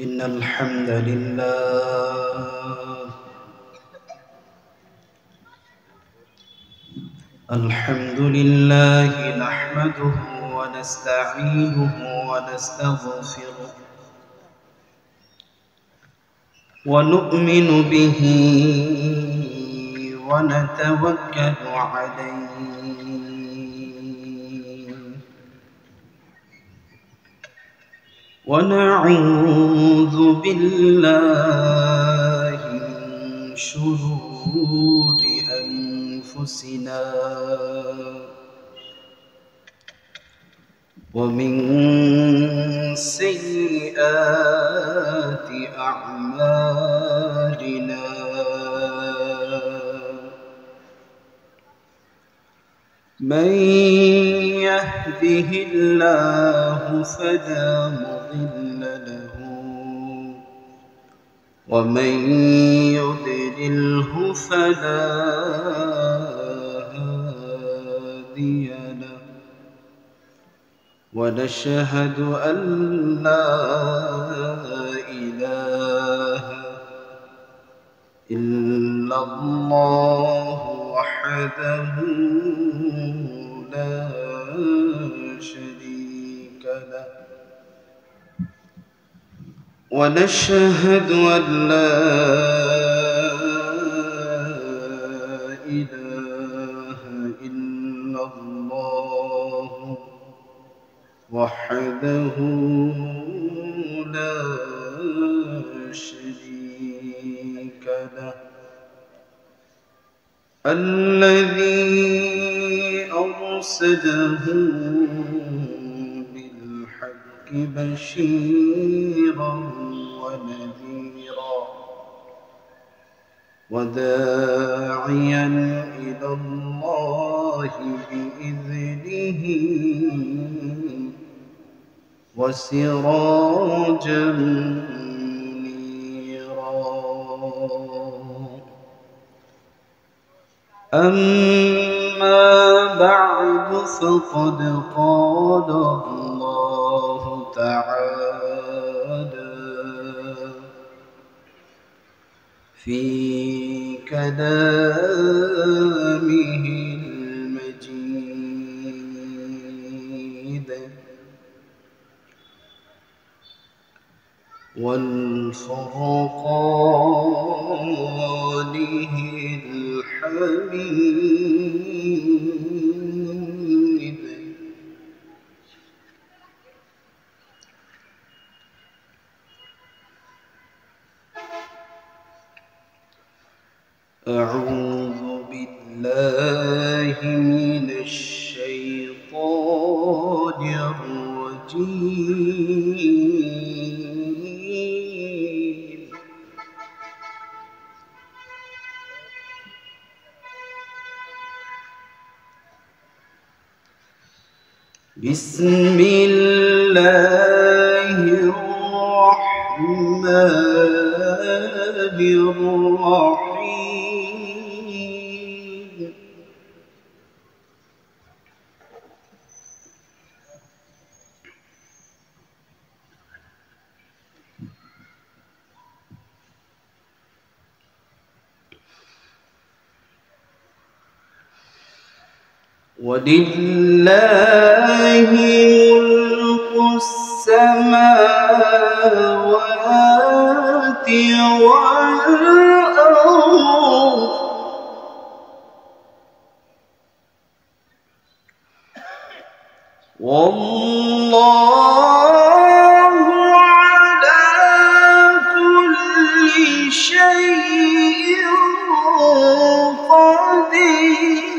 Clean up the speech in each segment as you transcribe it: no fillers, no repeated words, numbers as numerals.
إن الحمد لله نحمده ونستعينه ونستغفره ونؤمن به ونتوكل عليه ونعوذ بالله من شرور أنفسنا ومن سيئات أعمالنا من يهده الله فلا مضل له ومن يضلله فلا هادي له ونشهد أن لا إله إلا الله وحده لا شريك له ونشهد أن لا إله إلا الله وحده لا شريك له الذي أرسله بالحق بشيرا ونذيرا وداعيا إلى الله بإذنه وسراجا منيرا أما بعد فقد قال الله تعالى في كلامه المجيد والفرقانه الحميد أعوذ بالله من الشيطان الرجيم بسم الله الرحمن الرحيم ولله ملك السماوات والأرض والله على كل شيء قدير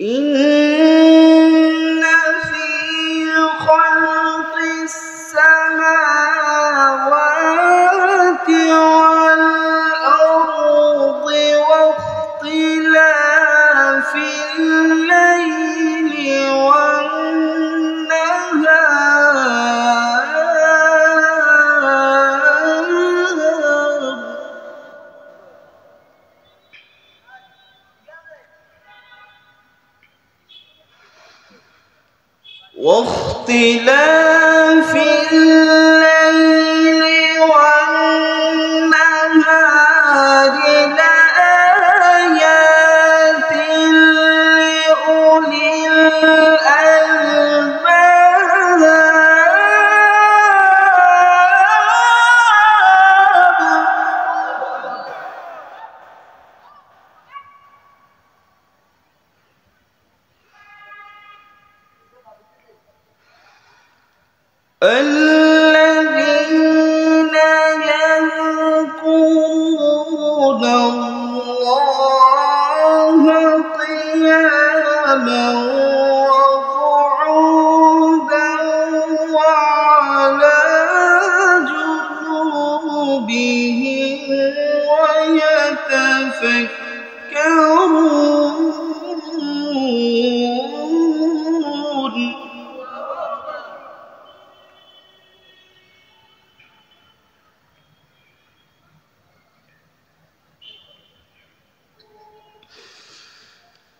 إن في خلق السماوات والأرض واختلاف الليل والنهار واختلاف الليل والنهار لآيات لأولي الألباب. الذين يذكرون الله قياما وقعودا وعلى جنوبهم ويتفكرون.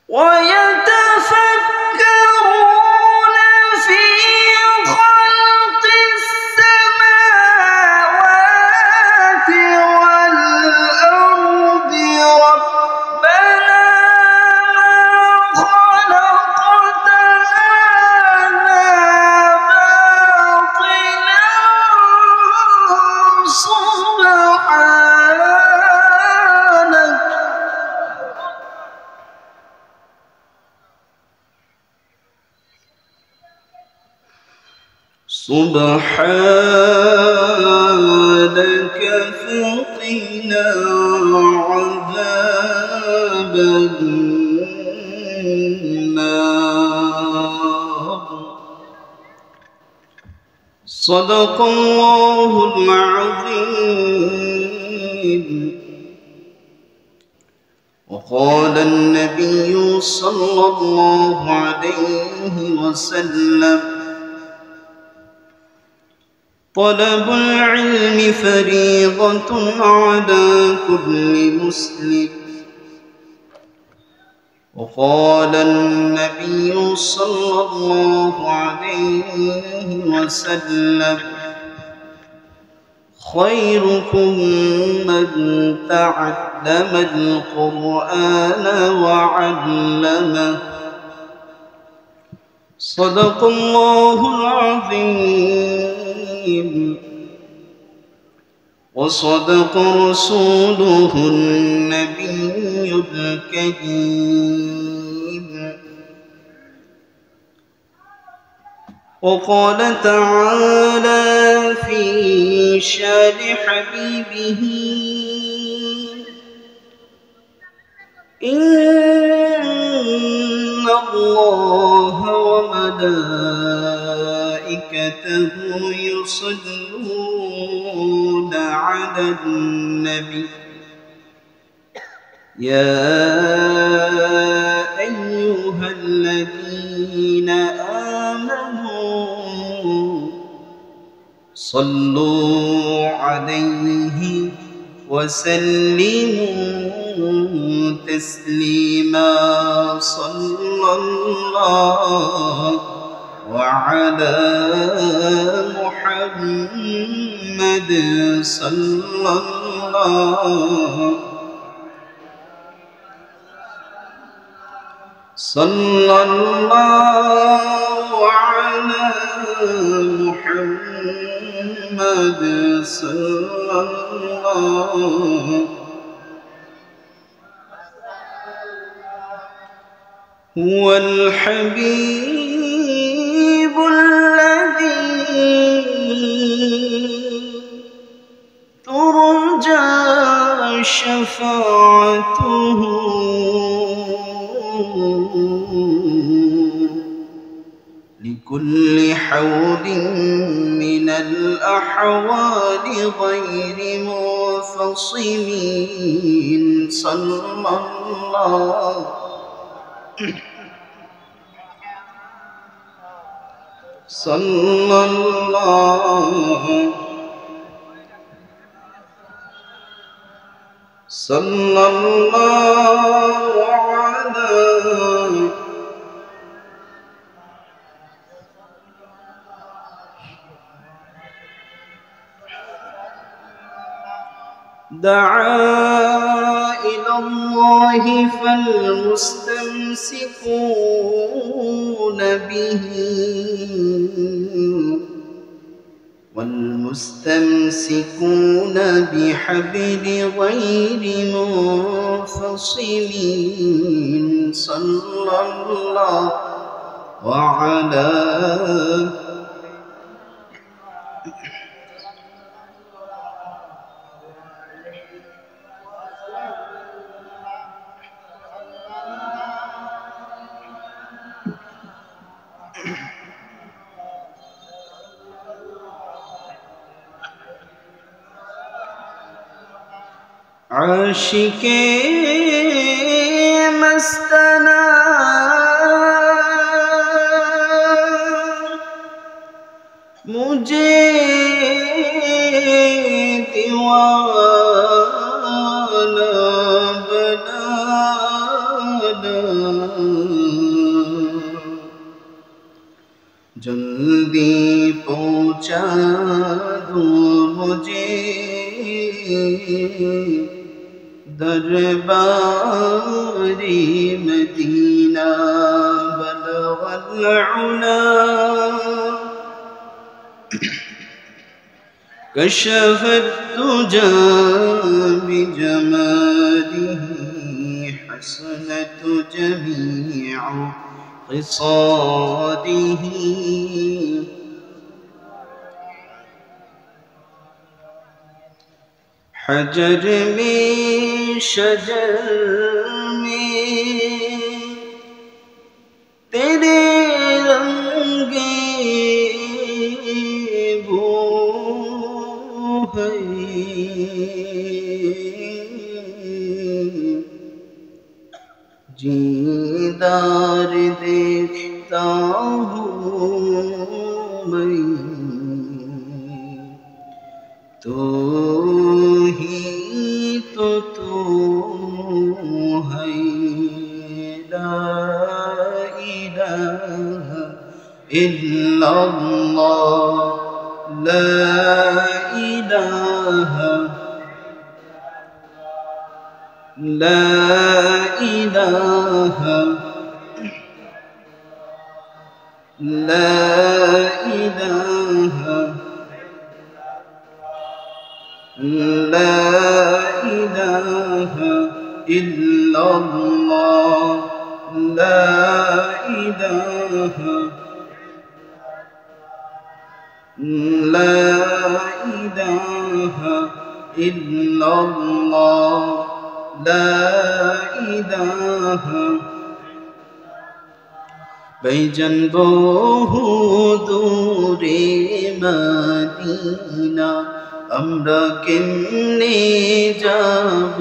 ويتفكرون في خلق السماوات والأرض ربنا ما خلقت هذا باطلا سبحانك فقنا عذاب النار. صدق الله العظيم. وقال النبي صلى الله عليه وسلم: طلب العلم فريضة على كل مسلم. وقال النبي صلى الله عليه وسلم: خيركم من تعلم القرآن وعلمه. صدق الله العظيم. وصدق رسوله النبي الكريم. وقال تعالى في شان حبيبه: إن الله وملائكته يصلون على النبي يا أيها الذين آمنوا صلوا عليه وسلموا تسليما. صلى الله وعلى محمد صلى الله على محمد صلى الله. هو الحبيب الذي ترجى شفاعته لكل حول من الأحوال غير منفصمين. صلى الله على دعا إلى الله فالمستمسكون به والمستمسكون بحبل غير منفصل صلى الله على आशिके मस्तना मुझे दीवाना बनाना जल्दी पहुँचा दो मुझे दरबारी मदीना बलगल उला कशफत तुजा बिजमालिही हसनत जमीअ ख़िसालिही हजर में शजर में तेरे रंगे बो है जीदार देखता हूँ मैं तो ही तो तू है ला इलाहा इल्लल्लाह ला इलाहा ला इलाहा ला इलाहा لا إله إلا الله لا إله لا إله إلا الله لا إله बैजन बहु दूरे मदीना আমরা কেমনে যাব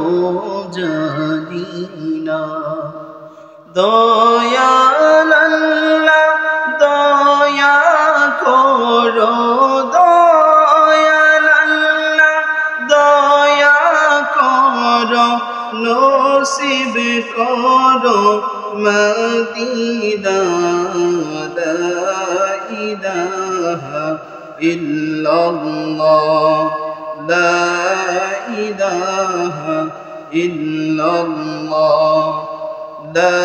জানি না দয়াল আল্লাহ দয়া করো দয়াল আল্লাহ দয়া করো নসিব করো মদিনা লা ইলাহা ইল্লাল্লাহ লা ইলাহা ইল্লাল্লাহ লা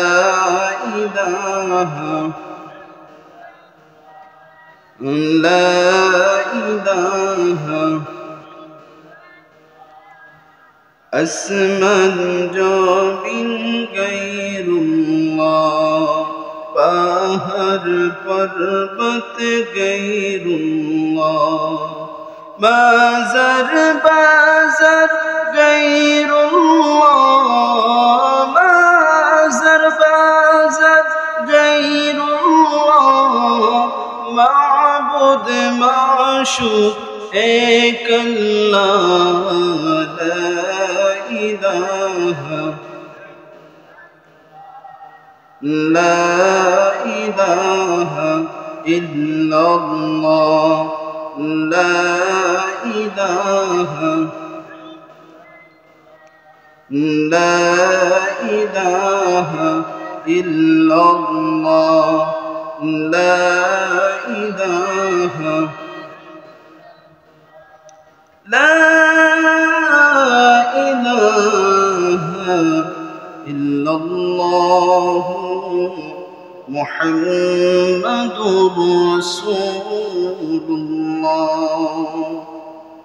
ইলাহা লা ইলাহা আসমান জমিন গায়রুল্লাহ পাহাড় পর্বত গায়রুল্লাহ মাজার বাজার গায়রুল্লাহ মাজার বাজার গায়রুল্লাহ মাবুদ মাশুক এক আল্লাহ লা ইলাহা لا إله إلا الله لا إله لا إله إلا الله لا إله لا إلا الله محمد رسول الله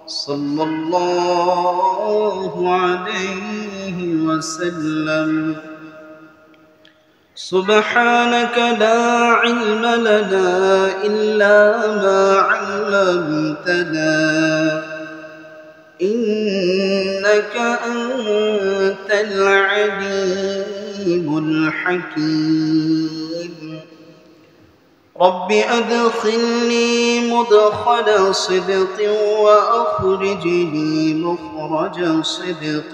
صلى الله عليه وسلم سبحانك لا علم لنا إلا ما علمتنا إنك أنت العليم الحكيم رب أدخلني مدخل صدق وأخرجني مخرج صدق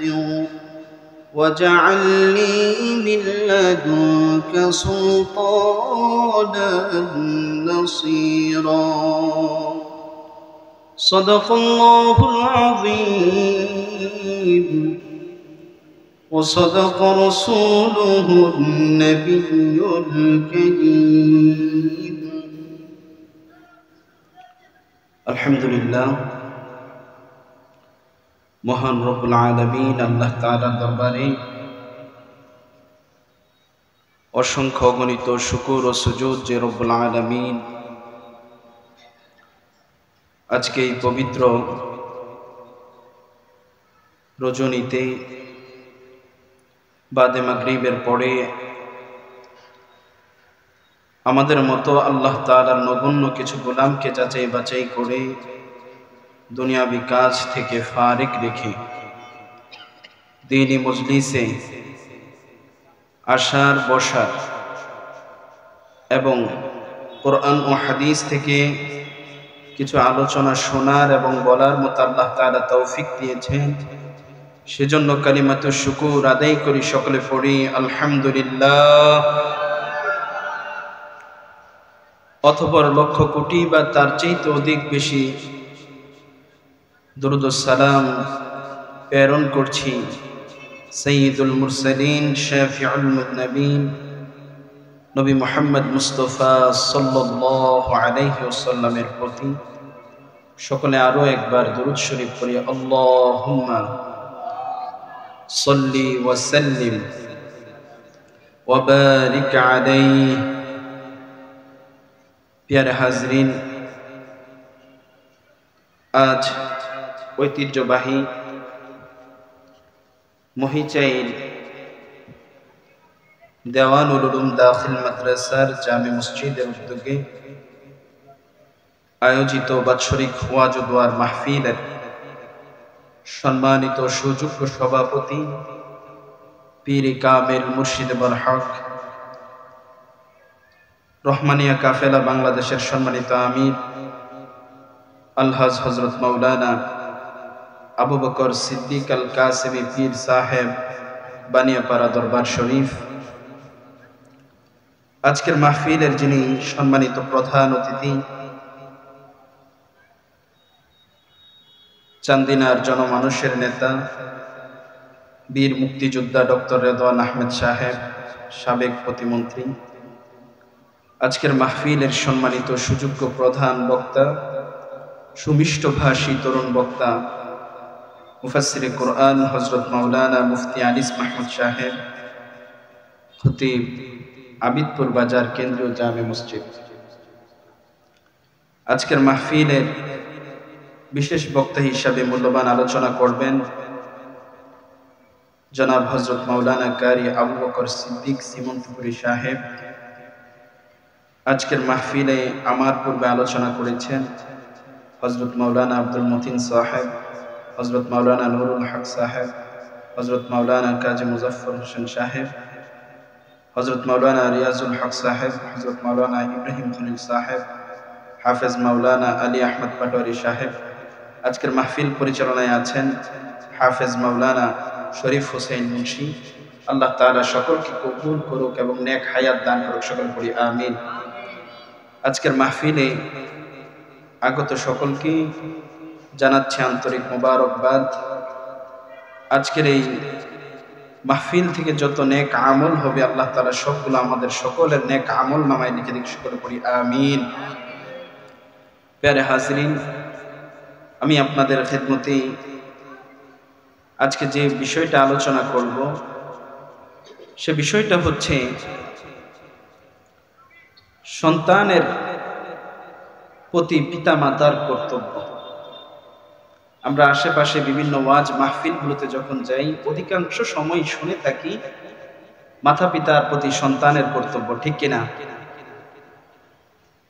واجعل لي من لدنك سلطانا نصيرا صدق الله العظيم وصدق رسوله النبي الكريم الحمد لله মহান রব্বুল আলামিন আল্লাহ তাআলার দরবারে অসংখ্য অগণিত শুকর ও সুজুদ যে রব্বুল আলামিন আজকে এই পবিত্র রজনীতে বাদে মাগরিবের পরে আমাদের মতো আল্লাহ তাআলার নগণ্য কিছু গোলামকে যাচাই বাছাই করে দুনিয়াবি কাজ থেকে ফারিক রেখে দ্বীনি মজলিসে আসার বসার এবং কোরআন ও হাদিস থেকে কিছু আলোচনা শোনার এবং বলার মতো আল্লাহ তাআলা তৌফিক দিয়েছেন সেজন্য কালিমাতু শুকুর আদায় করি সকলে পড়ি আলহামদুলিল্লাহ অতঃপর লক্ষ কোটি বা তার চাইতে অধিক বেশি দরুদ ও সালাম প্রেরণ করছি সাইয়্যিদুল মুরসালিন শাফিউল মুযনিবিন নবী মুহাম্মদ মুস্তাফা সাল্লাল্লাহু আলাইহি ওয়াসাল্লামের প্রতি সকলে আরো একবার দরুদ শরীফ পড়ি আল্লাহুম্মা সাল্লি ওয়া সাল্লিম ওয়া বারিক আলাইহি প্যারে হাজরিন আজ ঐতিহ্যবাহী মহিচাইল দেওয়ানুল উলুম দাখিল মাদ্রাসার জামে মসজিদের উদ্যোগে আয়োজিত বাৎসরিক ওয়াজ ও দোয়ার মাহফিলের সম্মানিত সুযোগ্য সভাপতি পীর কামেল মুর্শিদ বরহক রহমানিয়া কাফেলা বাংলাদেশের সম্মানিত আমির আলহাজ হযরত মাওলানা আবু বকর সিদ্দিক আল কাসেমি পীর সাহেব বানিয়াপাড়া দরবার শরীফ আজকের মাহফিলের যিনি সম্মানিত প্রধান অতিথি চান্দিনার জনমানুষের নেতা বীর মুক্তিযোদ্ধা ডক্টর রেদওয়ান আহমেদ সাহেব সাবেক প্রতিমন্ত্রী আজকের মাহফিলের সম্মানিত সুযোগ্য প্রধান বক্তা সুমিষ্টভাষী তরুণ বক্তা মুফাসসিরে কোরআন হযরত মাওলানা মুফতি আনিস মাহমুদ সাহেব খতিব আবিদপুর বাজার কেন্দ্রীয় জামে মসজিদ আজকের মাহফিলের বিশেষ বক্তা হিসাবে মূল্যবান আলোচনা করবেন জনাব হযরত মাওলানা কারি আবু বকর সিদ্দিক সীমন্তপুরী সাহেব আজকের মাহফিলে আমার পূর্বে আলোচনা করেছেন হযরত মাওলানা আব্দুল মতিন সাহেব হযরত মাওলানা নুরুল হক সাহেব হযরত মাওলানা কাজী মুজাফফর হোসেন সাহেব হযরত মাওলানা রিয়াজুল হক সাহেব হযরত মাওলানা ইব্রাহিম খলিল সাহেব হাফেজ মাওলানা আলী আহমদ পাটোয়ারি সাহেব আজকের মাহফিল পরিচালনায় আছেন হাফেজ মাওলানা শরীফ হোসেন মুন্সি আল্লাহ তাআলা সকলকে কবুল করুক এবং নেক হায়াত দান করুক সকল পড়ি আমিন আজকের মাহফিলে আগত সকলকে জানাচ্ছি আন্তরিক মোবারকবাদ আজকের এই মাহফিল থেকে যত নেক আমল হবে আল্লাহ তাআলা সবগুলো আমাদের সকলের নেক আমল নামায় লিখে দিক সকলে পড়ি আমিন প্যারে হাজরিন আমি আপনাদের খেদমতে আজকে যে বিষয়টা আলোচনা করব সে বিষয়টা হচ্ছে সন্তানের প্রতি পিতামাতার কর্তব্য। আমরা আশেপাশে বিভিন্ন ওয়াজ মাহফিলগুলোতে যখন যাই, অধিকাংশ সময় শুনে থাকি মাতা পিতার প্রতি সন্তানের কর্তব্য, ঠিক কিনা?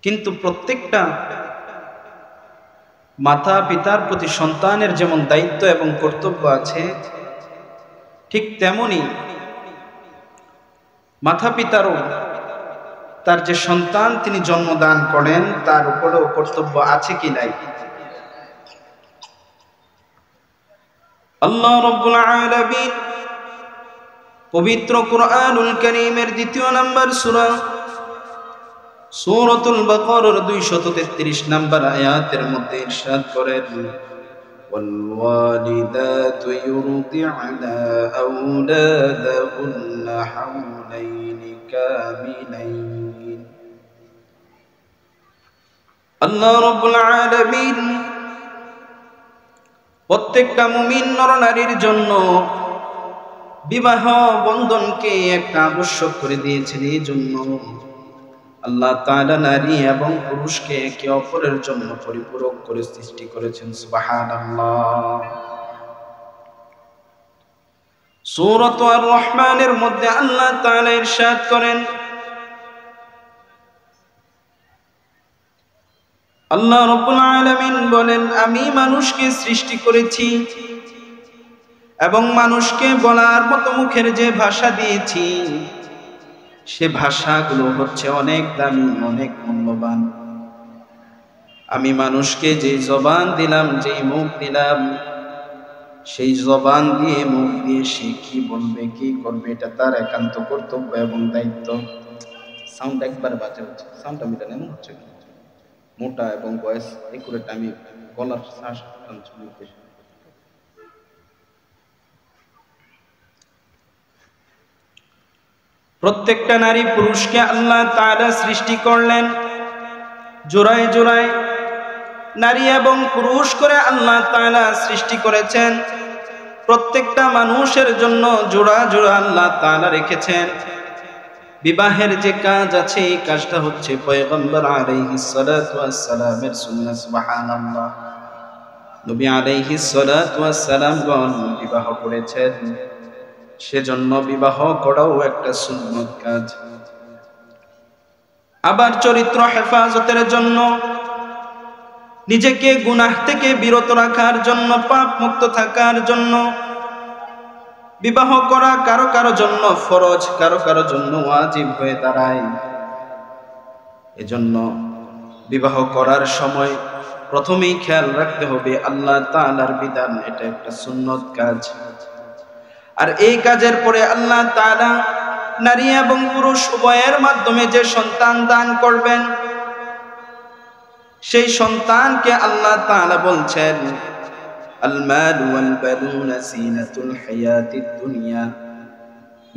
কিন্তু প্রত্যেকটা মাতা পিতার প্রতি সন্তানের যেমন দায়িত্ব এবং কর্তব্য আছে, ঠিক তেমনি মাতা পিতারও তার যে সন্তান তিনি জন্মদান করেন তার উপরেও কর্তব্য আছে কি নাই? আল্লাহ রাব্বুল আলামিন পবিত্র কুরআনুল কারীমের ২য় নম্বর সূরা সূরাতুল বাকারার ২৩৩ নম্বর আয়াতের মধ্যে ইরশাদ করেন, ওয়াল ওয়ালিদাতু ইউরদি'না আওলাদাহুন্না হাওলাইনি কামিলাইন। আল্লাহ রাব্বুল আলামিন প্রত্যেকটা মুমিন নরনারীর জন্য বিবাহ বন্ধনকে একটা আবশ্যক করে দিয়েছেন। এই জন্য আল্লাহ তাআলা নারী এবং পুরুষকে একে অপরের জন্য পরিপূরক করে সৃষ্টি করেছেন। সুবহানাল্লাহ। সূরাত আর-রহমানের মধ্যে আল্লাহ তাআলা ইরশাদ করেন, আল্লাহ রাব্বুল আলামিন বলেন, আমি মানুষকে সৃষ্টি করেছি এবং মানুষকে বলার মতো মুখের যে ভাষা দিয়েছি সে ভাষাগুলো হচ্ছে অনেক দামি, অনেক মূল্যবান। আমি মানুষকে যে জবান দিলাম, যে মুখ দিলাম, সেই জবান দিয়ে মুখ দিয়ে সে কি বলবে, কি করবে, এটা তার একান্ত কর্তব্য এবং দায়িত্ব। সাউন্ড একবার বাজে হচ্ছে, সাউন্ডটা মিটান এমন হচ্ছে মোটা এবং ভয়েস একুরেট, আমি গলার শ্বাস টানছি। প্রত্যেকটা নারী পুরুষকে আল্লাহ তাআলা সৃষ্টি করলেন জোড়ায় জোড়ায়। নারী এবং পুরুষ করে আল্লাহ তাআলা সৃষ্টি করেছেন। প্রত্যেকটা মানুষের জন্য জোড়া জোড়া আল্লাহ তাআলা রেখেছেন। বিবাহের যে কাজ আছে এই কাজটা হচ্ছে পয়গম্বর আলাইহিস সালাতু ওয়াস সালামের সুন্নাহ। সুবহানাল্লাহ। নবী আলাইহিস সালাতু ওয়াস সালাম বিবাহ করেছেন, সেজন্য বিবাহ করাও একটা সুন্নত কাজ। আবার চরিত্র হেফাজতের জন্য, নিজেকে গুনাহ থেকে বিরত রাখার জন্য, পাপ মুক্ত থাকার জন্য বিবাহ করা কারো কারো জন্য ফরজ, কারো কারো জন্য ওয়াজিব হয়ে দাঁড়ায়। এজন্য বিবাহ করার সময় প্রথমেই খেয়াল রাখতে হবে আল্লাহ তাআলার বিধান, এটা একটা সুন্নত কাজ। আর এই কাজের পরে আল্লাহ তাআলা নারী এবং পুরুষ উভয়ের মাধ্যমে যে সন্তান দান করবেন, সেই সন্তানকে আল্লাহ তাআলা বলছেন, আল মাল ওয়াল বানুনা জিনাতুল হায়াতিদ দুনিয়া।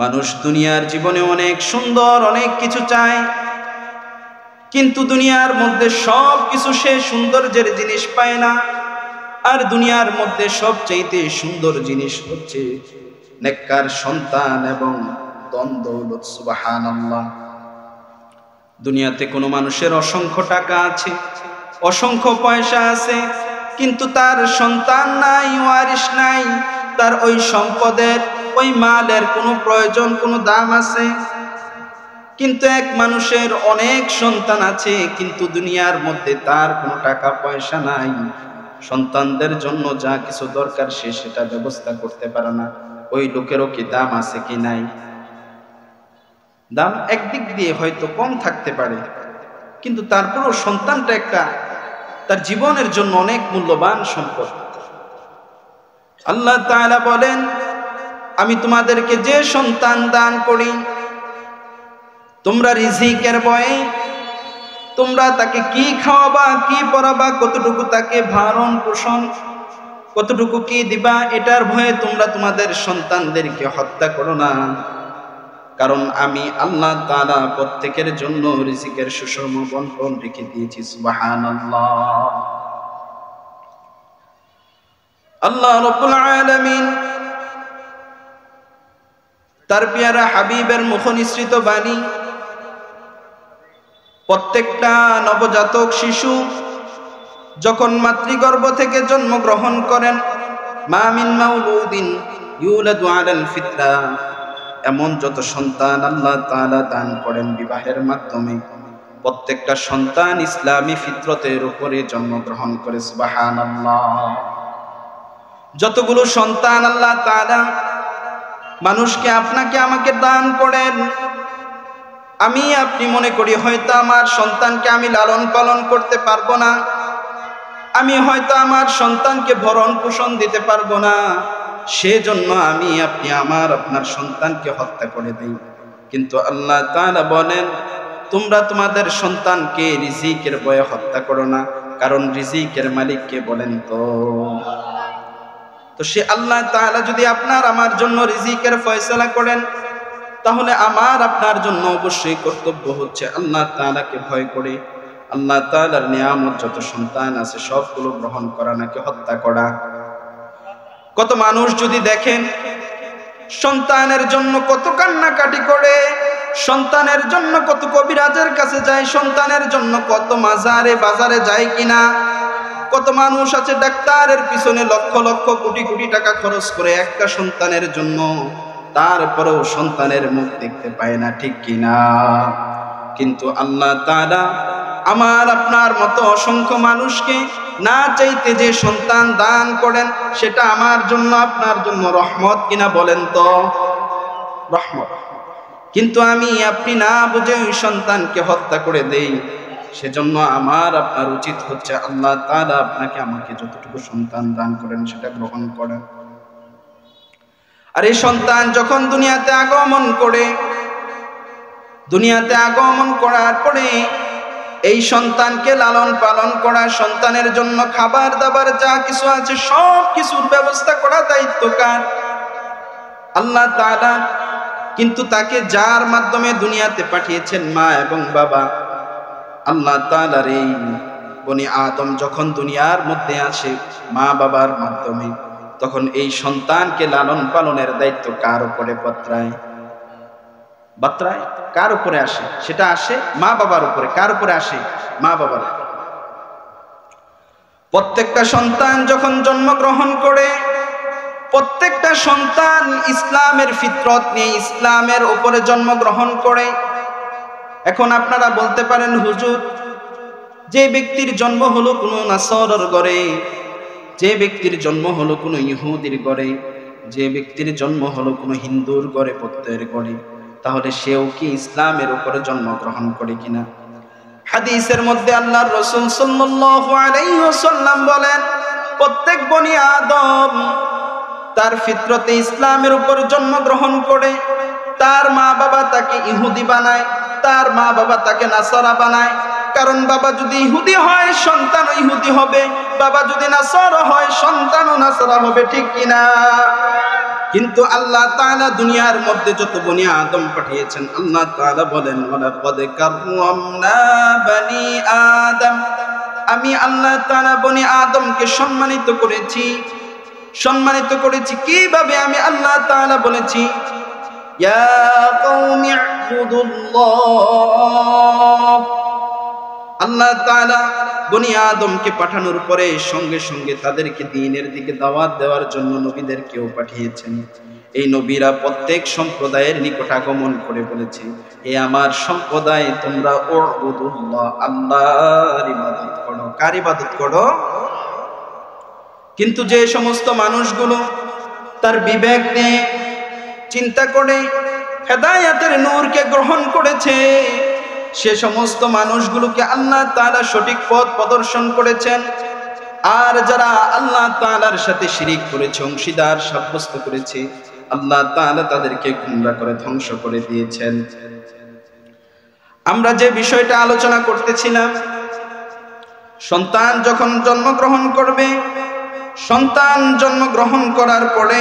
মানুষ দুনিয়ার জীবনে অনেক সুন্দর অনেক কিছু চায়, কিন্তু দুনিয়ার মধ্যে সব কিছু সে সৌন্দর্যের জিনিস পায় না। আর দুনিয়ার মধ্যে সবচেয়ে সুন্দর জিনিস হচ্ছে নেককার সন্তান এবং ধন দৌলত। সুবহানাল্লাহ। দুনিয়াতে কোনো মানুষের অসংখ্য টাকা আছে, অসংখ্য পয়সা আছে, কিন্তু তার সন্তান নাই, ওয়ারিশ নাই, তার ওই সম্পদের ওই মালের কোনো প্রয়োজন, কোনো দাম আছে। কিন্তু এক মানুষের অনেক সন্তান আছে, কিন্তু দুনিয়ার মধ্যে তার কোনো টাকা পয়সা নাই, সন্তানদের জন্য যা কিছু দরকার সে সেটা ব্যবস্থা করতে পারে না। ওই লোকেরও কি দাম আছে কি নাই? দাম একদিক দিয়ে হয়তো কম থাকতে পারে, কিন্তু তারপরেও সন্তানটা একটা তার জীবনের জন্য অনেক মূল্যবান সম্পদ। আল্লাহ তাআলা বলেন, আমি তোমাদেরকে যে সন্তান দান করি, তোমরা রিজিকের ভয়ে তোমরা তাকে কি খাওয়াবা, কি পরাবা, কতটুকু তাকে ভরণ পোষণ, কতটুকু কি দিবা, এটার ভয়ে তোমরা তোমাদের সন্তানদেরকে হত্যা করো না। কারণ আমি আল্লাহ তাআলা প্রত্যেকের জন্য রিজিকের সুষম বন্টন রেখে দিয়েছি। সুবহানাল্লাহ। আল্লাহ রাব্বুল আলামিন তার পেয়ারা হাবিবের মুখ নিঃসৃত বাণী, প্রত্যেকটা নবজাতক শিশু যখন মাতৃগর্ভ থেকে জন্মগ্রহণ করেন, মা মিন মাউলুদিন ইউলাদু আলাল ফিতরা, এমন যত সন্তান আল্লাহ তাআলা দান করেন বিবাহের মাধ্যমে, প্রত্যেকটা সন্তান ইসলামী ফিতরতের উপরে জন্মগ্রহণ করে। সুবহানাল্লাহ। যতগুলো সন্তান আল্লাহ তাআলা মানুষকে আপনাকে আমাকে দান করেন, আমি আপনি মনে করি হয়তো আমার সন্তানকে আমি লালন পালন করতে পারবো না, আমি হয়তো আমার সন্তানকে ভরণ পোষণ দিতে পারবো না, সেজন্য আমি আপনি আপনার সন্তানকে হত্যা করে দেই। কিন্তু আল্লাহ তাআলা বলেন, তোমরা তোমাদের সন্তানকে রিজিকের ভয়ে হত্যা করো না, কারণ রিজিকের মালিক কে বলেন তো সে আল্লাহ তাআলা যদি আপনার আমার জন্য রিজিকের ফয়সালা করেন, তাহলে আমার আপনার জন্য অবশ্যই কর্তব্য হচ্ছে আল্লাহ তাআলাকে ভয় করে আল্লাহ তাআলার নিয়ামত যত সন্তান আছে সবগুলো গ্রহণ করা, নাকি হত্যা করা। কত মানুষ যদি দেখেন সন্তানের জন্য কত কান্নাকাটি করে, সন্তানের জন্য কত কবিরাজের কাছে যায়, সন্তানের জন্য কত মাজারে বাজারে যায় কিনা, কত মানুষ আছে ডাক্তারের পিছনে লক্ষ লক্ষ কোটি কোটি টাকা খরচ করে একটা সন্তানের জন্য, তারপরেও সন্তানের মুখ দেখতে পায় না, ঠিক কিনা? কিন্তু আল্লাহ তাআলা আমার আপনার মতো অসংখ্য মানুষকে না চাইতে যে সন্তান দান করেন, সেটা আমার জন্য আপনার জন্য রহমত কিনা বলেন তো? রহমত। কিন্তু আমি আপনি না বুঝে ওই সন্তানকে হত্যা করে দেই, সেজন্য আমার আপনার উচিত হচ্ছে আল্লাহ তাআলা আপনাকে আমাকে যতটুকু সন্তান দান করেন সেটা গ্রহণ করেন। আর এই সন্তান যখন দুনিয়াতে আগমন করার পরে এই সন্তানকে লালন পালন করা, সন্তানের জন্য খাবার দাবার যা কিছু আছে সব কিছুর ব্যবস্থা করা দায়িত্ব কার? আল্লাহ তাআলা। কিন্তু তাকে যার মাধ্যমে দুনিয়াতে পাঠিয়েছেন, মা এবং বাবা, আল্লাহ তাআলার এই বনি আদম যখন দুনিয়ার মধ্যে আসে মা বাবার মাধ্যমে, তখন এই সন্তানকে লালন পালনের দায়িত্ব কার উপরে বাত্রায়? কার উপরে আসে? সেটা আসে মা বাবার উপরে। কার উপরে আসে? মা বাবার। প্রত্যেকটা সন্তান যখন জন্মগ্রহণ করে, প্রত্যেকটা সন্তান ইসলামের ফিতরত নিয়ে ইসলামের উপরে জন্মগ্রহণ করে। এখন আপনারা বলতে পারেন, হুজুর, যে ব্যক্তির জন্ম হলো কোনো নাসারার ঘরে, যে ব্যক্তির জন্ম হলো কোনো ইহুদির ঘরে, যে ব্যক্তির জন্ম হলো কোনো হিন্দুর ঘরে, প্রত্যয়ের ঘরে, তাহলে সেও কি ইসলামের উপরে জন্মগ্রহণ করে কিনা? হাদিসের মধ্যে আল্লাহর রাসূল সাল্লাল্লাহু আলাইহি ওয়াসাল্লাম বলেন, প্রত্যেক বনি আদম তার ফিতরতে ইসলামের উপর জন্মগ্রহণ করে। তার মা বাবা তাকে ইহুদি বানায়, তার মা বাবা তাকে নাসারা বানায়। কারণ বাবা যদি ইহুদি হয় সন্তানও ইহুদি হবে, বাবা যদি নাসারা হয় সন্তানও নাসারা হবে, ঠিক কিনা? কিন্তু আল্লাহ তাআলা দুনিয়ার মধ্যে যত বনি আদম পাঠিয়েছেন, আল্লাহ তাআলা বলেন, ওয়ালাকাদ কাররামনা বনি আদম, আমি আল্লাহ তাআলা বনি আদমকে সম্মানিত করেছি। কিভাবে? আমি আল্লাহ তাআলা বলেছি, ইয়া কওমি ইবুদুল্লাহ। আল্লাহ তাআলা বনি আদমকে পাঠানোর পরে সঙ্গে সঙ্গে তাদেরকে দ্বীনের দিকে দাওয়াত দেওয়ার জন্য নবীদেরকেও পাঠিয়েছেন। এই নবীরা প্রত্যেক সম্প্রদায়ের নিকট আগমন করে বলেছে, হে আমার সম্প্রদায়, তোমরা উবুদুল্লাহ, আল্লাহর ইবাদত করো। কার ইবাদত করো? কিন্তু যে সমস্ত মানুষগুলো তার বিবেক নিয়ে চিন্তা করে হেদায়েতের নূরকে গ্রহণ করেছে, সে সমস্ত মানুষগুলোকে আল্লাহ তাআলা সঠিক পথ প্রদর্শন করেছেন। আর যারা আল্লাহ তাআলার সাথে শিরিক করেছে, অংশীদার সাব্যস্ত করেছে, আল্লাহ তাআলা তাদেরকে গুমরা করে ধ্বংস করে দিয়েছেন। আমরা যে বিষয়টা আলোচনা করতেছিলাম, সন্তান যখন জন্মগ্রহণ করবে, সন্তান জন্মগ্রহণ করার পরে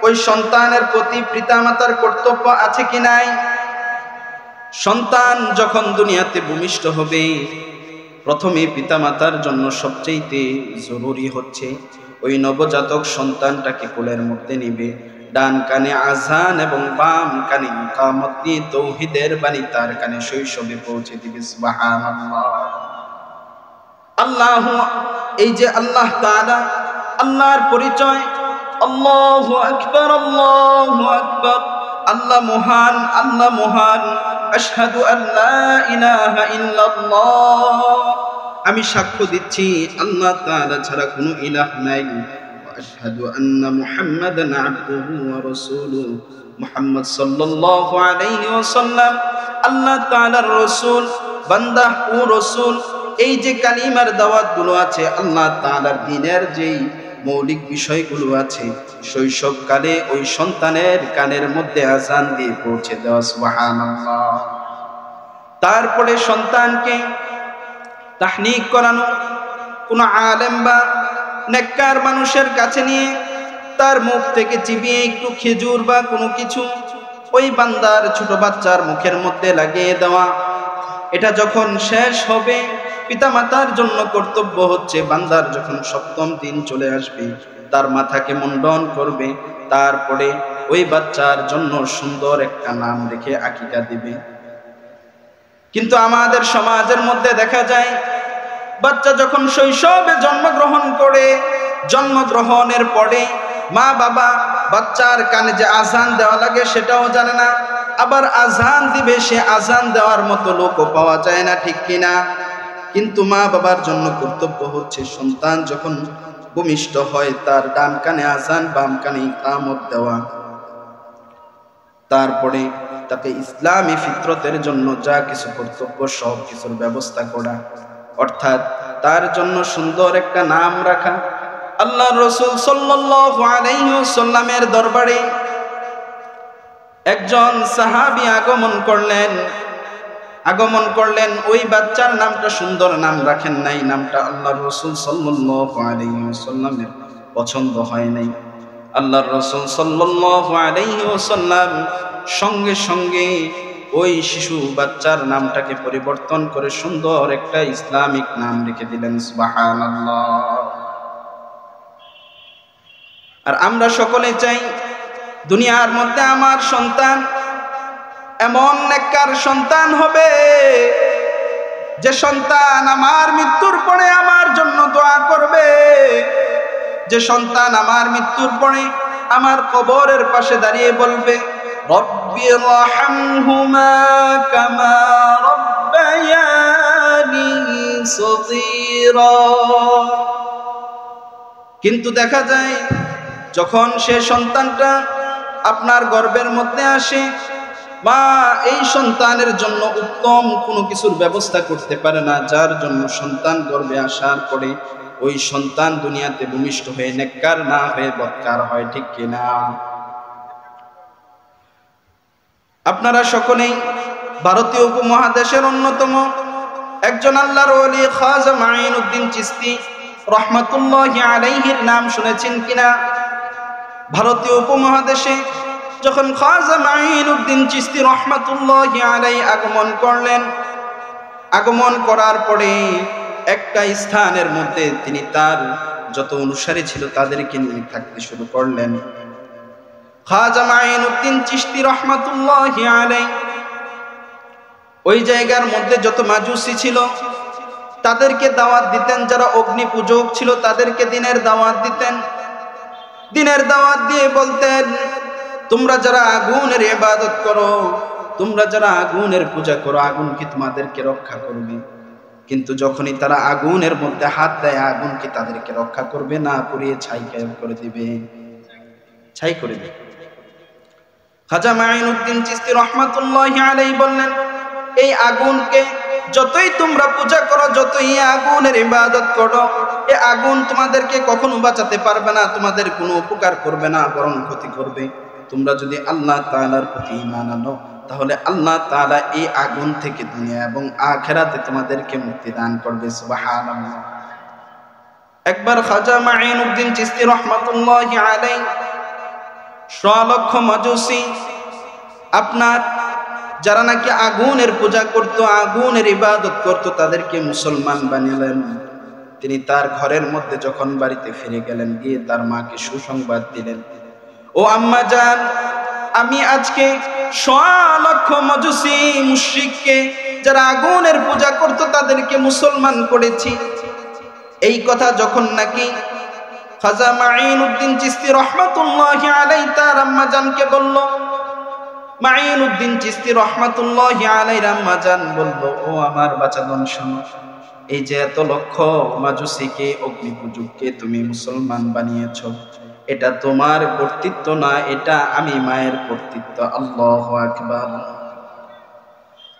ওই সন্তানের প্রতি পিতামাতার কর্তব্য আছে কি নাই? সন্তান যখন দুনিয়াতে ভূমিষ্ঠ হবে, প্রথমে পিতামাতার জন্য সবচেয়ে জরুরি হচ্ছে ওই নবজাতক সন্তানটাকে কোলের মধ্যে নিবে, ডান কানে আযান এবং বাম কানে ইকামত দিয়ে তাওহীদের বাণী তার কানে শৈশবে পৌঁছে দিবে। সুবহানাল্লাহ। আল্লাহ, এই যে আল্লাহ তাআলা, আল্লাহর পরিচয়, আল্লাহু আকবার, আল্লাহু আকবার, আল্লাহ মহান, আল্লাহ মহান। আশহাদু আল্লা ইলাহা ইল্লাল্লাহ, আমি সাক্ষ্য দিচ্ছি আল্লাহ তাআলা ছাড়া কোনো ইলাহ নাই। আশহাদু আন্না মুহাম্মাদান আবদুহু ওয়া রাসূলুহু, মুহাম্মদ সাল্লাল্লাহু আলাইহি ওয়াসাল্লাম আল্লাহ তাআলার রাসূল, বান্দা ও রাসূল। এই যে কালিমার দাওয়াতগুলো আছে, আল্লাহ তাআলার দ্বীনের যেই মৌলিক বিষয়গুলো আছে, শৈশবকালে ওই সন্তানের কানের মধ্যে আযান দিয়ে পৌঁছে দেওয়া। সুবহানাল্লাহ। তারপরে সন্তানকে তাহনিক করানো, কোনো আলেম বা নেককার মানুষের কাছে নিয়ে তার মুখ থেকে চিবিয়ে একটু খেজুর বা কোনো কিছু ওই বান্দার ছোট বাচ্চার মুখের মধ্যে লাগিয়ে দেওয়া। এটা যখন শেষ হবে, পিতামাতার জন্য কর্তব্য হচ্ছে বান্দার যখন ৭ম দিন চলে আসবে তার মাথাকে মুন্ডন করবে, তারপরে ওই বাচ্চার জন্য সুন্দর একটা নাম রেখে আকিকা দিবে। কিন্তু আমাদের সমাজের মধ্যে দেখা যায় বাচ্চা যখন শৈশবে জন্মগ্রহণ করে, জন্মগ্রহণের পরে মা বাবা বাচ্চার কানে যে আযান দেওয়া লাগে সেটাও জানে না, আবার আযান দিবে সে আযান দেওয়ার মতো লোকও পাওয়া যায় না, ঠিক কিনা? কিন্তু মা বাবার জন্য কর্তব্য হচ্ছে সন্তান যখন ভূমিষ্ঠ হয় তার ডান কানে আযান, বাম কানে ইকামত দেওয়া, তারপরে তাকে ইসলামী ফিতরতের জন্য যা কিছু কর্তব্য সব কিছুর ব্যবস্থা করা, অর্থাৎ তার জন্য সুন্দর একটা নাম রাখা। আল্লাহর রাসূল সাল্লাল্লাহু আলাইহি ওয়াসাল্লামের দরবারে একজন সাহাবী আগমন করলেন, ওই বাচ্চার নামটা সুন্দর নাম রাখেন নাই, নামটা আল্লাহর রাসূল সাল্লাল্লাহু আলাইহি ওয়াসাল্লামের পছন্দ হয় নাই। আল্লাহর রাসূল সাল্লাল্লাহু আলাইহি ওয়াসাল্লাম সঙ্গে সঙ্গে ওই শিশু বাচ্চার নামটাকে পরিবর্তন করে সুন্দর একটা ইসলামিক নাম রেখে দিলেন। সুবহানাল্লাহ। আর আমরা সকলে চাই দুনিয়ার মধ্যে আমার সন্তান এমন নেককার সন্তান হবে যে সন্তান আমার মৃত্যুর পরে আমার জন্য দোয়া করবে, যে সন্তান আমার মৃত্যুর পরে আমার কবরের পাশে দাঁড়িয়ে বলবে, রব্বি রহমহুমা কামা রব্বায়ানি সগীরা। কিন্তু দেখা যায় যখন সে সন্তানটা আপনার গর্ভের মধ্যে আসে, মা এই সন্তানের জন্য উত্তম কোনো কিছুর ব্যবস্থা করতে পারে না, যার জন্য সন্তান গর্ভে আসার পরে ওই সন্তান দুনিয়াতে ভূমিষ্ঠ হয়ে নেককার না হয়ে বদকার হয়, ঠিক কিনা? আপনারা সকলেই ভারতীয় উপমহাদেশের অন্যতম একজন আল্লাহর ওলি খাজা মাঈনুদ্দিন চিশতি রহমাতুল্লাহি আলাইহির নাম শুনেছেন কিনা? ভারতীয় উপমহাদেশে যখন খাজা মাঈনুদ্দিন চিশতি রহমাতুল্লাহি আলাইহি আগমন করলেন, আগমন করার পরে একটা স্থানের মধ্যে তিনি তার যত অনুসারী ছিল তাদেরকে নিয়ে থাকতে শুরু করলেন। খাজা মাঈনুদ্দিন চিশতি রহমাতুল্লাহি আলাইহি ওই জায়গার মধ্যে যত মাজুসি ছিল তাদেরকে দাওয়াত দিতেন, যারা অগ্নি পূজক ছিল তাদেরকে দিনের দাওয়াত দিতেন। দিনের দাওয়াত দিয়ে বলতেন, তোমরা যারা আগুনের ইবাদত করো, তোমরা যারা আগুনের পূজা করো, আগুন কি তোমাদেরকে রক্ষা করবে? কিন্তু যখনই তারা আগুনের মধ্যে হাত দেয়, আগুন কি তাদেরকে রক্ষা করবে? না, পুড়িয়ে ছাই করে দিবে, ছাই করে দিবে। খাজা মাঈনুদ্দিন চিশতি রহমাতুল্লাহি আলাইহি বললেন, এই আগুনকে যতই তোমরা পূজা করো, যতই আগুনের ইবাদত করো, এই আগুন তোমাদেরকে কখনো বাঁচাতে পারবে না, তোমাদের কোনো উপকার করবে না, বরং ক্ষতি করবে। তোমরা যদি আল্লাহ তাআলার প্রতি ঈমান আনো তাহলে আল্লাহ তাআলা এই আগুন থেকে দুনিয়া এবং আখিরাতে তোমাদেরকে মুক্তি দান করবে। সুবহানাল্লাহ। একবার খাজা মাঈনুদ্দিন চিশতি রহমাতুল্লাহি আলাইহি লক্ষ মাজুসি আপনার যারা নাকি আগুনের পূজা করত, আগুনের ইবাদত করত, তাদেরকে মুসলমান বানালেন। তিনি তার ঘরের মধ্যে যখন বাড়িতে ফিরে গেলেন, গিয়ে তার মাকে সুসংবাদ দিলেন, ও আম্মা জান, আমি আজকে লক্ষ মজুসি মুশরিককে যারা আগুনের পূজা করত তাদেরকে মুসলমান করেছি। এই কথা যখন নাকি খাজা মাঈনুদ্দিন চিশতি রহমাতুল্লাহি আলাইহি তার আম্মা জানকে বলল, মাঈনুদ্দিন চিশতি রহমাতুল্লাহি আলাইহির আম্মা জান বলল, ও আমার বাচ্চাদন শোনো, এই যে এত লক্ষ মাজুসিকে অগ্নিপূজককে তুমি মুসলমান বানিয়েছো, এটা তোমার কর্তৃত্ব না, এটা আমি মায়ের কর্তৃত্ব। আল্লাহু আকবার।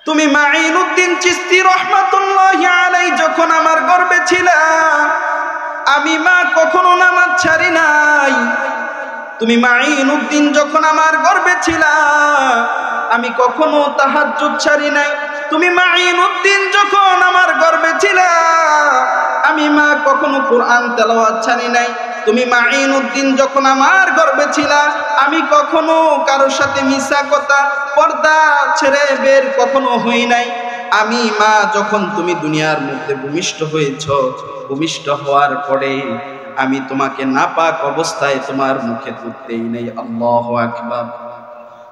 তুমি মাঈনুদ্দিন চিশতি রহমাতুল্লাহি আলাইহি যখন আমার গর্ভে ছিলা, আমি মা কখনো নামাজ ছাড়ি নাই। তুমি মাঈনুদ্দিন যখন আমার গর্ভে ছিলা, আমি কখনো তাহাজ্জুদ ছাড়ি নাই। তুমি মাঈনুদ্দিন যখন আমার গর্ভে ছিলা, আমি মা কখনো কোরআন তেলাওয়াত ছাড়ি নাই। তুমি মাঈনুদ্দিন যখন আমার গর্ভে ছিলা, আমি কখনো কারোর সাথে মিছা কথা, পর্দা ছেড়ে বের কখনো হই নাই। আমি মা যখন তুমি দুনিয়ার মধ্যে ভূমিষ্ঠ হয়েছ, ভূমিষ্ঠ হওয়ার পরে আমি তোমাকে নাপাক অবস্থায় তোমার মুখে দুধ দেই নাই। আল্লাহু আকবার।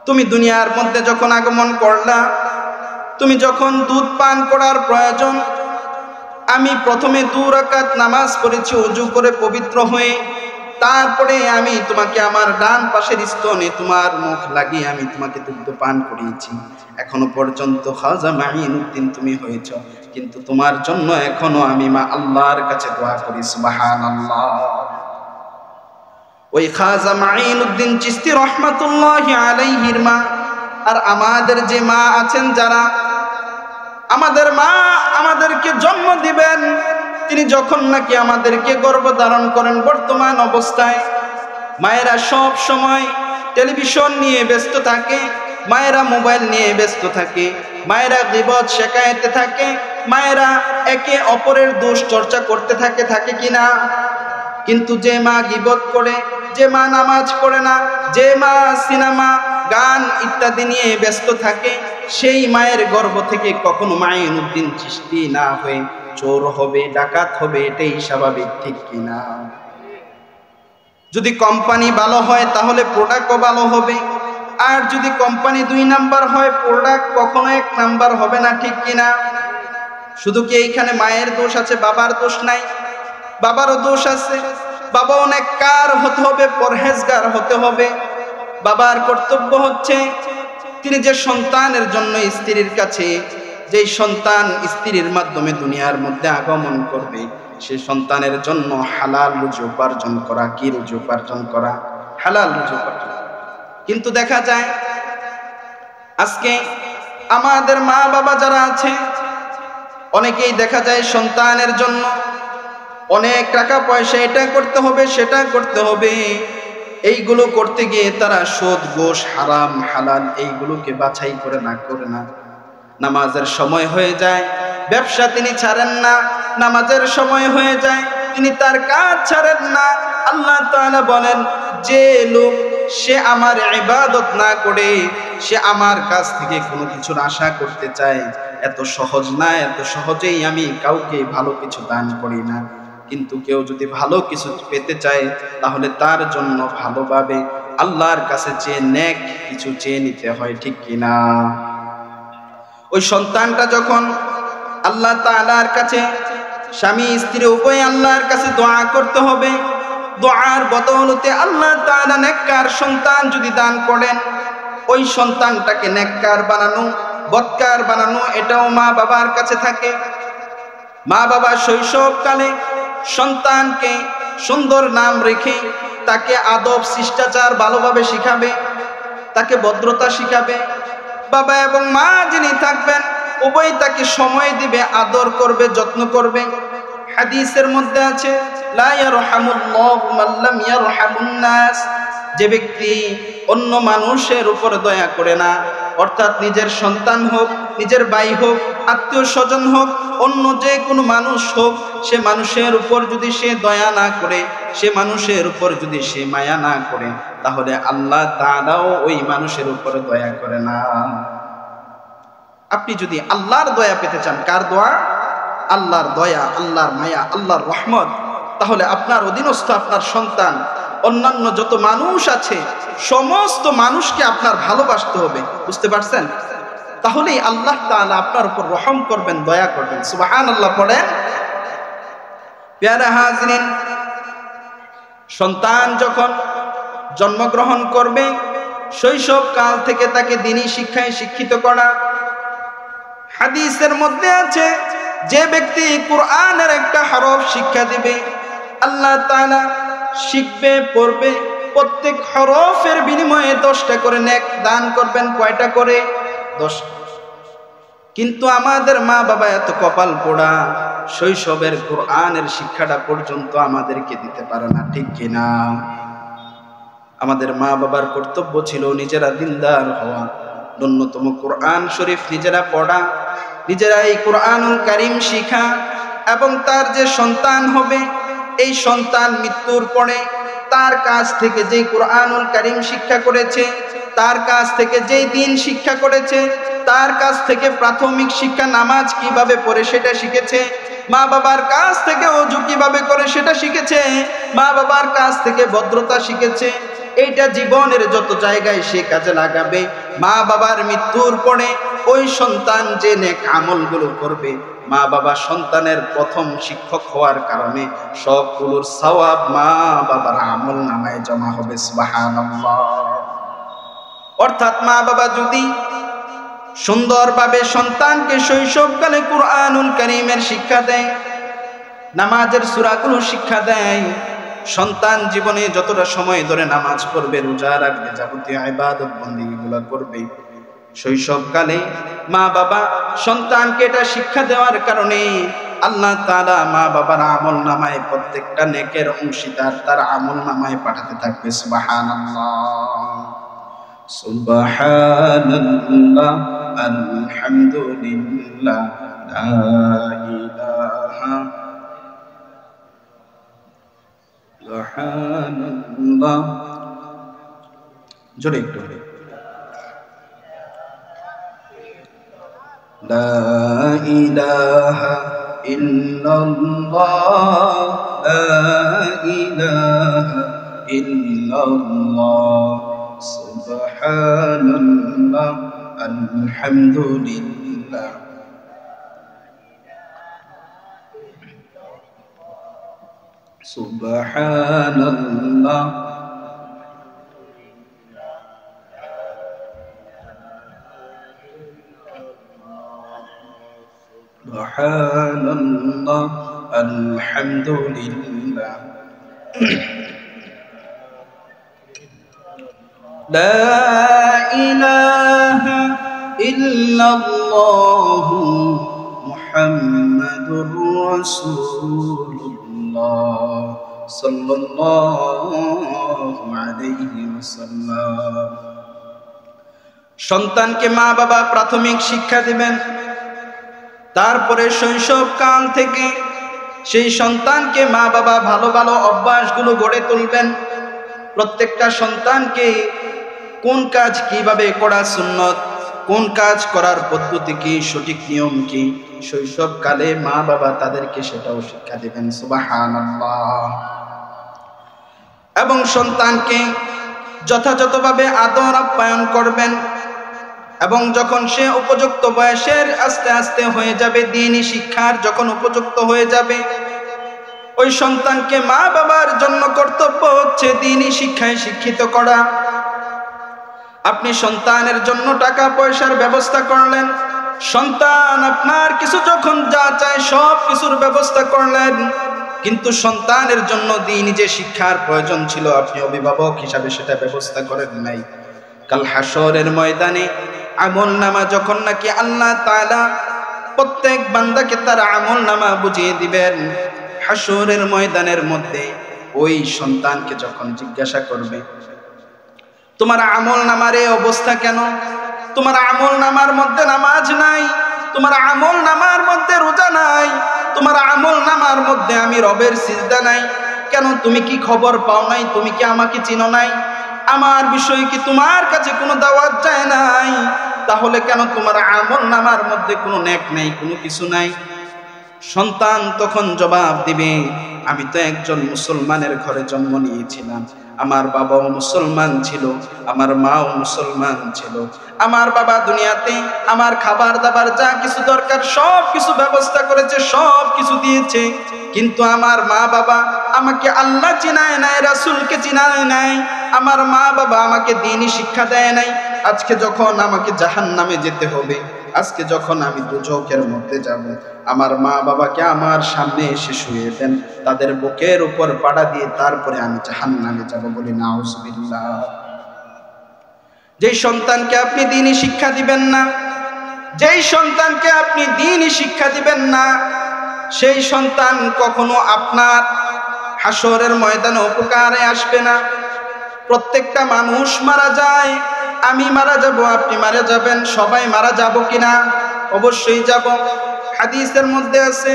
তুমি দুনিয়ার মধ্যে যখন আগমন করলা, তুমি যখন দুধ পান করার প্রয়োজন, আমি প্রথমে 2 রাকাত নামাজ পড়েছি ওযু করে পবিত্র হয়ে, তারপরে আমি তোমাকে আমার ডান পাশের স্তনে তোমার মুখ লাগিয়ে আমি তোমাকে দুধ পান করিয়েছি। এখনো পর্যন্ত খাজা মাঈনুদ্দিন তুমি হয়েছ, কিন্তু তোমার জন্য এখনো আমি মা আল্লাহর কাছে দোয়া করি। সুবহানাল্লাহ। ওই খাজা মাঈনুদ্দিন চিশতি রহমাতুল্লাহি আলাইহির মা আর আমাদের যে মা আছেন, যারা আমাদের মা আমাদেরকে জন্ম দিবেন, তিনি যখন নাকি আমাদেরকে গর্ভধারণ করেন বর্তমান অবস্থায়, মায়েরা সব সময় টেলিভিশন নিয়ে ব্যস্ত থাকে, মায়েরা মোবাইল নিয়ে ব্যস্ত থাকে, মায়েরা গীবত শেখায়েতে থাকে, মায়েরা একে অপরের দোষ চর্চা করতে থাকে কিনা? কিন্তু যে মা গীবত করে, যে মা নামাজ পড়ে না, যে মা সিনেমা গান ইত্যাদি নিয়ে ব্যস্ত থাকে, সেই মায়ের গর্ভ থেকে কখনো মাঈনুদ্দিন চিশতি না হয়ে চোর হবে, ডাকাত হবে, এটাই স্বাভাবিক, ঠিক কিনা? যদি কোম্পানি ভালো হয় তাহলে প্রোডাক্টও ভালো হবে, আর যদি কোম্পানি 2 নাম্বার হয় প্রোডাক্ট কখনো 1 নাম্বার হবে না, ঠিক কিনা? শুধু কি এইখানে মায়ের দোষ আছে, বাবার দোষ নাই? বাবারও দোষ আছে। বাবাও নেককার হতে হবে, পরহেজগার হতে হবে। বাবার কর্তব্য হচ্ছে তিনি যে সন্তানের জন্য স্ত্রীর কাছে, যেই সন্তান স্ত্রীর মাধ্যমে দুনিয়ার মধ্যে আগমন করবে, সে সন্তানের জন্য হালাল রুজি উপার্জন করা। কি রুজি উপার্জন করা? হালাল রুজি উপার্জন। কিন্তু দেখা যায় আজকে আমাদের মা বাবা যারা আছে, অনেকেই দেখা যায় সন্তানের জন্য অনেক টাকা পয়সা, এটা করতে হবে সেটা করতে হবে, এইগুলো করতে গিয়ে তারা সুদ, ঘুষ, হারাম, হালাল এইগুলোকে বাছাই করে না। নামাজের সময় হয়ে যায়, ব্যবসা তিনি ছাড়েন না। নামাজের সময় হয়ে যায়, তিনি তার কাজ ছাড়েন না। আল্লাহ তাআলা বলেন, যে লোক সে আমার ইবাদত না করে সে আমার কাছ থেকে কোনো কিছুর আশা করতে চায়, এত সহজ না, এত সহজেই আমি কাউকে ভালো কিছু দান করি না। কিন্তু কেউ যদি ভালো কিছু পেতে চায় তাহলে তার জন্য ভালোভাবে আল্লাহর কাছে চেয়ে নেক কিছু চেয়ে নিতে হয়, ঠিক কিনা? ওই সন্তানটা যখন আল্লাহ তাআলার কাছে, স্বামী স্ত্রী উভয় আল্লাহর কাছে দোয়া করতে হবে। দোয়ার বদৌলতে আল্লাহ তাআলা নেককার সন্তান যদি দান করেন, ওই সন্তানটাকে নেককার বানানো, বদকার বানানো, এটাও মা বাবার কাছে থাকে। মা বাবা শৈশবকালে সন্তানকে সুন্দর নাম রেখে তাকে আদব শিষ্টাচার ভালোভাবে শিখাবে, তাকে ভদ্রতা শিখাবে। বাবা এবং মা যিনি থাকবেন উভয় তাকে সময় দিবে, আদর করবে, যত্ন করবে। হাদিসের মধ্যে আছে, লা ইয়ারহামুল্লাহু মান লাম ইয়ারহামুন নাস, যে ব্যক্তি অন্য মানুষের উপর দয়া করে না, অর্থাৎ নিজের সন্তান হোক, নিজের ভাই হোক, আত্মীয় স্বজন হোক, অন্য যে কোনো মানুষ হোক, সে মানুষের উপর যদি সে দয়া না করে, সে মানুষের উপর যদি সে মায়া না করে, তাহলে আল্লাহ তাআলাও ওই মানুষের উপর দয়া করে না। আপনি যদি আল্লাহর দয়া পেতে চান, কার দোয়া? আল্লাহর দয়া, আল্লাহর মায়া, আল্লাহর রহমত, তাহলে আপনার অধীনস্থ আপনার সন্তান অন্যান্য যত মানুষ আছে সমস্ত মানুষকে আপনার ভালোবাসতে হবে। বুঝতে পারছেন? তাহলেই আল্লাহ তাআলা আপনার উপর রহম করবেন, দয়া করবেন। সুবহানাল্লাহ পড়েন। প্যারা হাজরিন, সন্তান যখন জন্মগ্রহণ করবে শৈশব কাল থেকে তাকে দ্বীনি শিক্ষায় শিক্ষিত করা। হাদিসের মধ্যে আছে যে ব্যক্তি কোরআনের একটা হরফ শিক্ষা দিবে আল্লাহ তাআলা শিখবে, পড়বে, প্রত্যেক হরফের বিনিময়ে 10টা করে নেক দান করবেন। কয়টা করে? 10। কিন্তু আমাদের মা বাবা এত কপাল পোড়া, শৈশবের কোরআনের শিক্ষাটা পর্যন্ত আমাদেরকে দিতে পারে না, ঠিক কিনা? আমাদের মা বাবার কর্তব্য ছিল নিজেরা দিনদার হওয়া, ন্যূনতম কোরআন শরীফ নিজেরা পড়া, নিজেরা এই কোরআনুল কারীম শিখা, এবং তার যে সন্তান হবে এই সন্তান মৃত্যুর পরে তার কাছ থেকে যেই কোরআনুল কারীম শিক্ষা করেছে, তার কাছ থেকে যেই দ্বীন শিক্ষা করেছে, তার কাছ থেকে প্রাথমিক শিক্ষা নামাজ কিভাবে পড়ে সেটা শিখেছে, মা বাবার কাছ থেকে ওযু কিভাবে করে সেটা শিখেছে, মা বাবার কাছ থেকে ভদ্রতা শিখেছে, এইটা জীবনের যত জায়গায় সে কাজে লাগাবে। মা বাবার মৃত্যুর পরে ওই সন্তান যে নেক আমলগুলো করবে, মা বাবা সন্তানের প্রথম শিক্ষক হওয়ার কারণে সবগুলোর সওয়াব মা বাবার আমল নামায় জমা হবে। সুবহানাল্লাহ। অর্থাৎ মা বাবা যদি সুন্দরভাবে সন্তানকে শৈশবকালে কোরআনুল কারীমের শিক্ষা দেয়, নামাজের সূরাগুলো শিক্ষা দেয়, সন্তান জীবনে যতটা সময় ধরে নামাজ পড়বে, রোজা রাখবে, যাবতীয় ইবাদত বন্দেগীগুলো করবে, শৈশবকালে মা বাবা সন্তানকে এটা শিক্ষা দেওয়ার কারণে আল্লাহ তাআলা মা বাবার আমল নামায় প্রত্যেকটা নেকের অংশীদার তার আমল নামায় পাঠাতে থাকবে। সুবহানাল্লাহ, সুবহানাল্লাহ, আলহামদুলিল্লাহ, লা ইলাহা সুবহানাল্লাহ। জোরে একটু। লা ইলাহা ইল্লাল্লাহ, লা ইলাহা ইল্লাল্লাহ, সুবহানাল্লাহ, আলহামদুলিল্লাহ। সুবহানাল্লাহ, সুবহানাল্লাহ, আলহামদুলিল্লাহ। লা ইলাহা ইল্লাল্লাহু মুহাম্মাদুর রাসূলুল্লাহ সাল্লাল্লাহু আলাইহি ওয়াসাল্লাম। সন্তানকে মা বাবা প্রাথমিক শিক্ষা দিবেন, তারপরে শৈশব কাল থেকে সেই সন্তানকে মা বাবা ভালো ভালো অভ্যাসগুলো গড়ে তুলবেন। প্রত্যেকটা সন্তানকে কোন কাজ কিভাবে করা সুন্নত, কোন কাজ করার পদ্ধতি কি, সঠিক নিয়ম কি, শৈশবকালে মা বাবা তাদেরকে সেটাও শিক্ষা দিবেন। সুবহানাল্লাহ। এবং সন্তানকে যথাযথভাবে আদর আপ্যায়ন করবেন, এবং যখন সে উপযুক্ত বয়সের আস্তে আস্তে হয়ে যাবে, দ্বীনি শিক্ষার যখন উপযুক্ত হয়ে যাবে, ওই সন্তানকে মা বাবার জন্য কর্তব্য হচ্ছে দ্বীনি শিক্ষায় শিক্ষিত করা। আপনি সন্তানের জন্য টাকা পয়সার ব্যবস্থা করলেন, সন্তান আপনার কিছু যখন যা চায় সব কিছুর ব্যবস্থা করলেন, কিন্তু সন্তানের জন্য দ্বীনি যে শিক্ষার প্রয়োজন ছিল আপনি অভিভাবক হিসাবে সেটা ব্যবস্থা করেন নাই। কাল হাসরের ময়দানে আমল নামা যখন নাকি আল্লাহ তাআলা প্রত্যেক বান্দাকে তার আমল নামা বুঝিয়ে দিবেন, হাসরের ময়দানের মধ্যে ওই সন্তানকে যখন জিজ্ঞাসা করবে, তোমার আমল নামার এই অবস্থা কেন? তোমার আমল নামার মধ্যে নামাজ নাই, তোমার আমল নামার মধ্যে রোজা নাই, তোমার আমল নামার মধ্যে আমি রবের সিজদা নাই, কেন? তুমি কি খবর পাও নাই? তুমি কি আমাকে চিনো নাই? আমার বিষয়ে কি তোমার কাছে কোনো দাওয়াত যায় নাই? তাহলে কেন তোমার আমল নামার মধ্যে কোনো নেক নাই, কোনো কিছু নাই? সন্তান তখন জবাব দিবে, আমি তো একজন মুসলমানের ঘরে জন্ম নিয়েছিলাম, আমার বাবাও মুসলমান ছিল, আমার মাও মুসলমান ছিল, আমার বাবা দুনিয়াতে আমার খাবার দাবার যা কিছু দরকার সব কিছু ব্যবস্থা করেছে, সব কিছু দিয়েছে, কিন্তু আমার মা বাবা আমাকে আল্লাহ চিনায় নাই, রাসূলকে চিনায় নাই, আমার মা বাবা আমাকে দ্বীনি শিক্ষা দেয় নাই। আজকে যখন আমাকে জাহান্নামে যেতে হবে, আজকে যখন আমি দুজকের মধ্যে যাব, আমার মা বাবাকে আমার সামনে এসে শুয়ে দেন, তাদের বুকের উপর পাড়া দিয়ে তারপরে আমি জাহান্নামে যাব, বলি নাউজুবিল্লাহ। যেই সন্তানকে আপনি দ্বীনি শিক্ষা দিবেন না, যেই সন্তানকে আপনি দ্বীনি শিক্ষা দিবেন না, সেই সন্তান কখনো আপনার হাসরের ময়দানে উপকারে আসবে না। প্রত্যেকটা মানুষ মারা যায়, আমি মারা যাব, আপনি মারা যাবেন, সবাই মারা যাব কিনা? অবশ্যই যাব। হাদিসের মধ্যে আছে